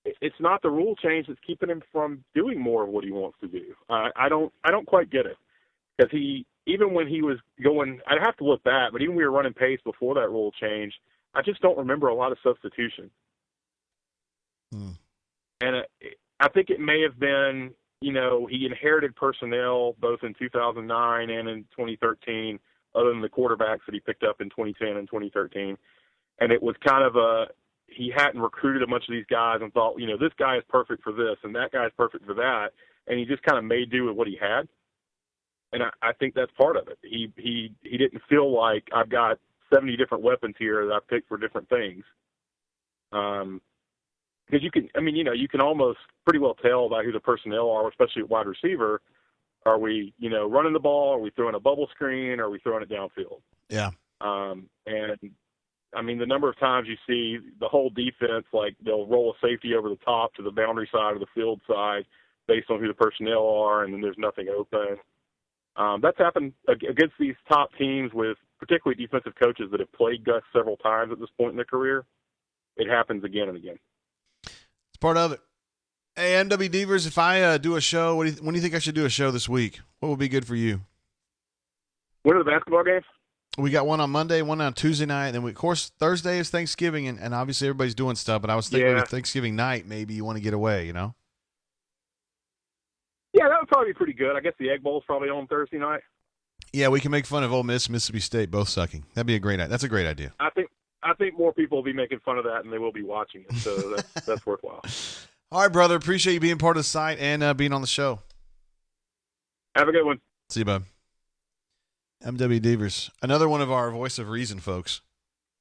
Speaker 8: it's not the rule change that's keeping him from doing more of what he wants to do. I don't quite get it. Because even when he was going, I'd have to look back, but even when we were running pace before that rule change, I just don't remember a lot of substitution. And I think it may have been, he inherited personnel both in 2009 and in 2013, other than the quarterbacks that he picked up in 2010 and 2013. And it was kind of he hadn't recruited a bunch of these guys and thought, this guy is perfect for this and that guy is perfect for that. And he just kind of made do with what he had. And I think that's part of it. He didn't feel like I've got 70 different weapons here that I picked for different things. Because you can almost pretty well tell by who the personnel are, especially at wide receiver. Are we, running the ball? Are we throwing a bubble screen? Are we throwing it downfield?
Speaker 1: Yeah.
Speaker 8: The number of times you see the whole defense, like they'll roll a safety over the top to the boundary side or the field side based on who the personnel are, and then there's nothing open. That's happened against these top teams with particularly defensive coaches that have played Gus several times at this point in their career. It happens again and again.
Speaker 1: It's part of it. Hey, MW Devers, if I do a show, when do you think I should do a show this week? What would be good for you?
Speaker 8: When are the basketball games?
Speaker 1: We got one on Monday, one on Tuesday night, and then of course Thursday is Thanksgiving, and obviously everybody's doing stuff. But I was thinking with Thanksgiving night, maybe you want to get away,
Speaker 8: Yeah, that would probably be pretty good. I guess the Egg Bowl's probably on Thursday night.
Speaker 1: Yeah, we can make fun of Ole Miss, Mississippi State, both sucking. That'd be a great idea. That's a great idea.
Speaker 8: I think more people will be making fun of that than they will be watching it, so that's worthwhile.
Speaker 1: All right, brother. Appreciate you being part of the site and being on the show.
Speaker 8: Have a good one.
Speaker 1: See you, bud. MW Devers, another one of our voice of reason folks.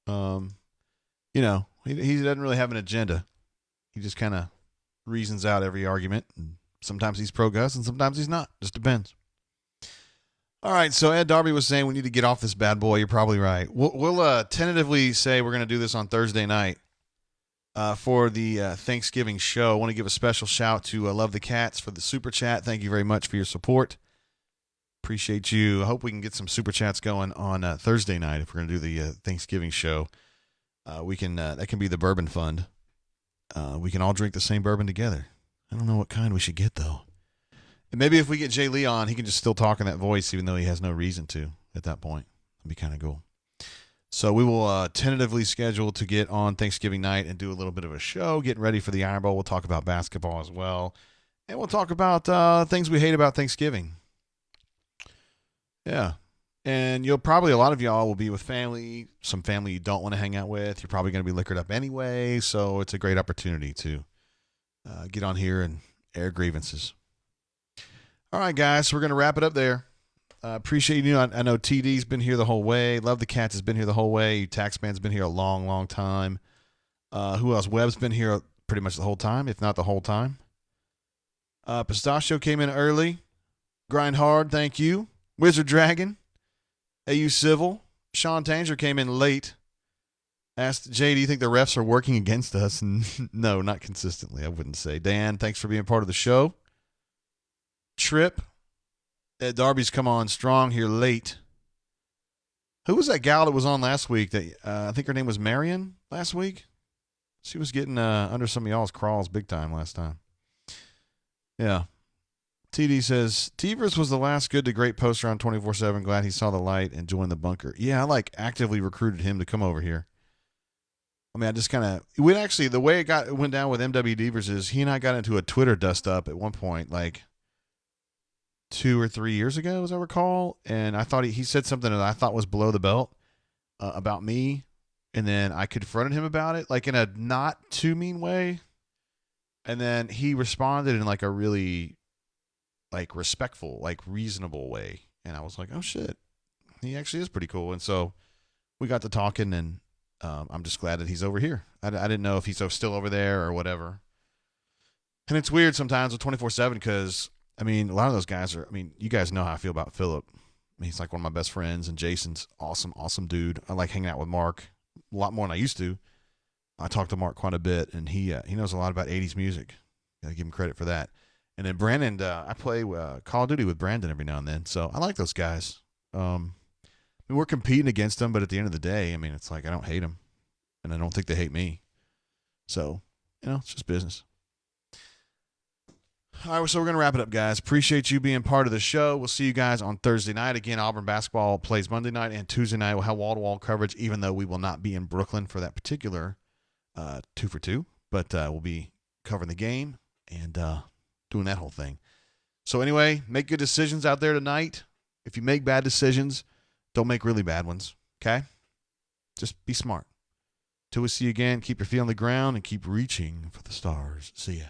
Speaker 1: He doesn't really have an agenda. He just kind of reasons out every argument. And sometimes he's pro Gus and sometimes he's not. Just depends. All right, so Ed Darby was saying we need to get off this bad boy. You're probably right. We'll tentatively say we're going to do this on Thursday night for the Thanksgiving show. I want to give a special shout to Love the Cats for the super chat. Thank you very much for your support. Appreciate you. I hope we can get some super chats going on Thursday night if we're going to do the Thanksgiving show. We can that can be the bourbon fund. We can all drink the same bourbon together. I don't know what kind we should get though. And maybe if we get Jay Lee on, he can just still talk in that voice, even though he has no reason to at that point. That'd be kind of cool. So we will tentatively schedule to get on Thanksgiving night and do a little bit of a show, getting ready for the Iron Bowl. We'll talk about basketball as well. And we'll talk about things we hate about Thanksgiving. Yeah. And a lot of y'all will be with family, some family you don't want to hang out with. You're probably going to be liquored up anyway, so it's a great opportunity to get on here and air grievances. All right, guys, so we're going to wrap it up there. Appreciate you. I know TD's been here the whole way. Love the Cats has been here the whole way. Taxman's been here a long, long time. Who else? Webb's been here pretty much the whole time, if not the whole time. Pistachio came in early. Grind hard, thank you. Wizard Dragon. AU Civil. Sean Tanger came in late. Asked Jay, do you think the refs are working against us? No, not consistently, I wouldn't say. Dan, thanks for being part of the show. Trip. Ed Darby's come on strong here late. Who was that gal that was on last week? That I think her name was Marion last week? She was getting under some of y'all's crawls big time last time. Yeah. TD says, Tevers was the last good to great poster on 24/7. Glad he saw the light and joined the bunker. Yeah, I actively recruited him to come over here. I mean, I just kind of the way it went down with MW Devers is he and I got into a Twitter dust up at one point, 2 or 3 years ago, as I recall. And I thought he said something that I thought was below the belt about me. And then I confronted him about it, in a not too mean way. And then he responded in a really respectful, reasonable way. And I was like, oh shit, he actually is pretty cool. And so we got to talking, and I'm just glad that he's over here. I didn't know if he's still over there or whatever. And it's weird sometimes with 24/7 because, a lot of those guys you guys know how I feel about Philip. He's one of my best friends, and Jason's awesome, awesome dude. I like hanging out with Mark a lot more than I used to. I talk to Mark quite a bit, and he knows a lot about 80s music. Got to give him credit for that. And then Brandon, I play Call of Duty with Brandon every now and then, so I like those guys. We're competing against them, but at the end of the day, it's I don't hate them, and I don't think they hate me. So, it's just business. All right, so we're going to wrap it up, guys. Appreciate you being part of the show. We'll see you guys on Thursday night. Again, Auburn basketball plays Monday night, and Tuesday night we'll have wall-to-wall coverage, even though we will not be in Brooklyn for that particular 2 for 2. But we'll be covering the game and doing that whole thing. So anyway, make good decisions out there tonight. If you make bad decisions, don't make really bad ones, okay? Just be smart. Till we see you again, keep your feet on the ground and keep reaching for the stars. See ya.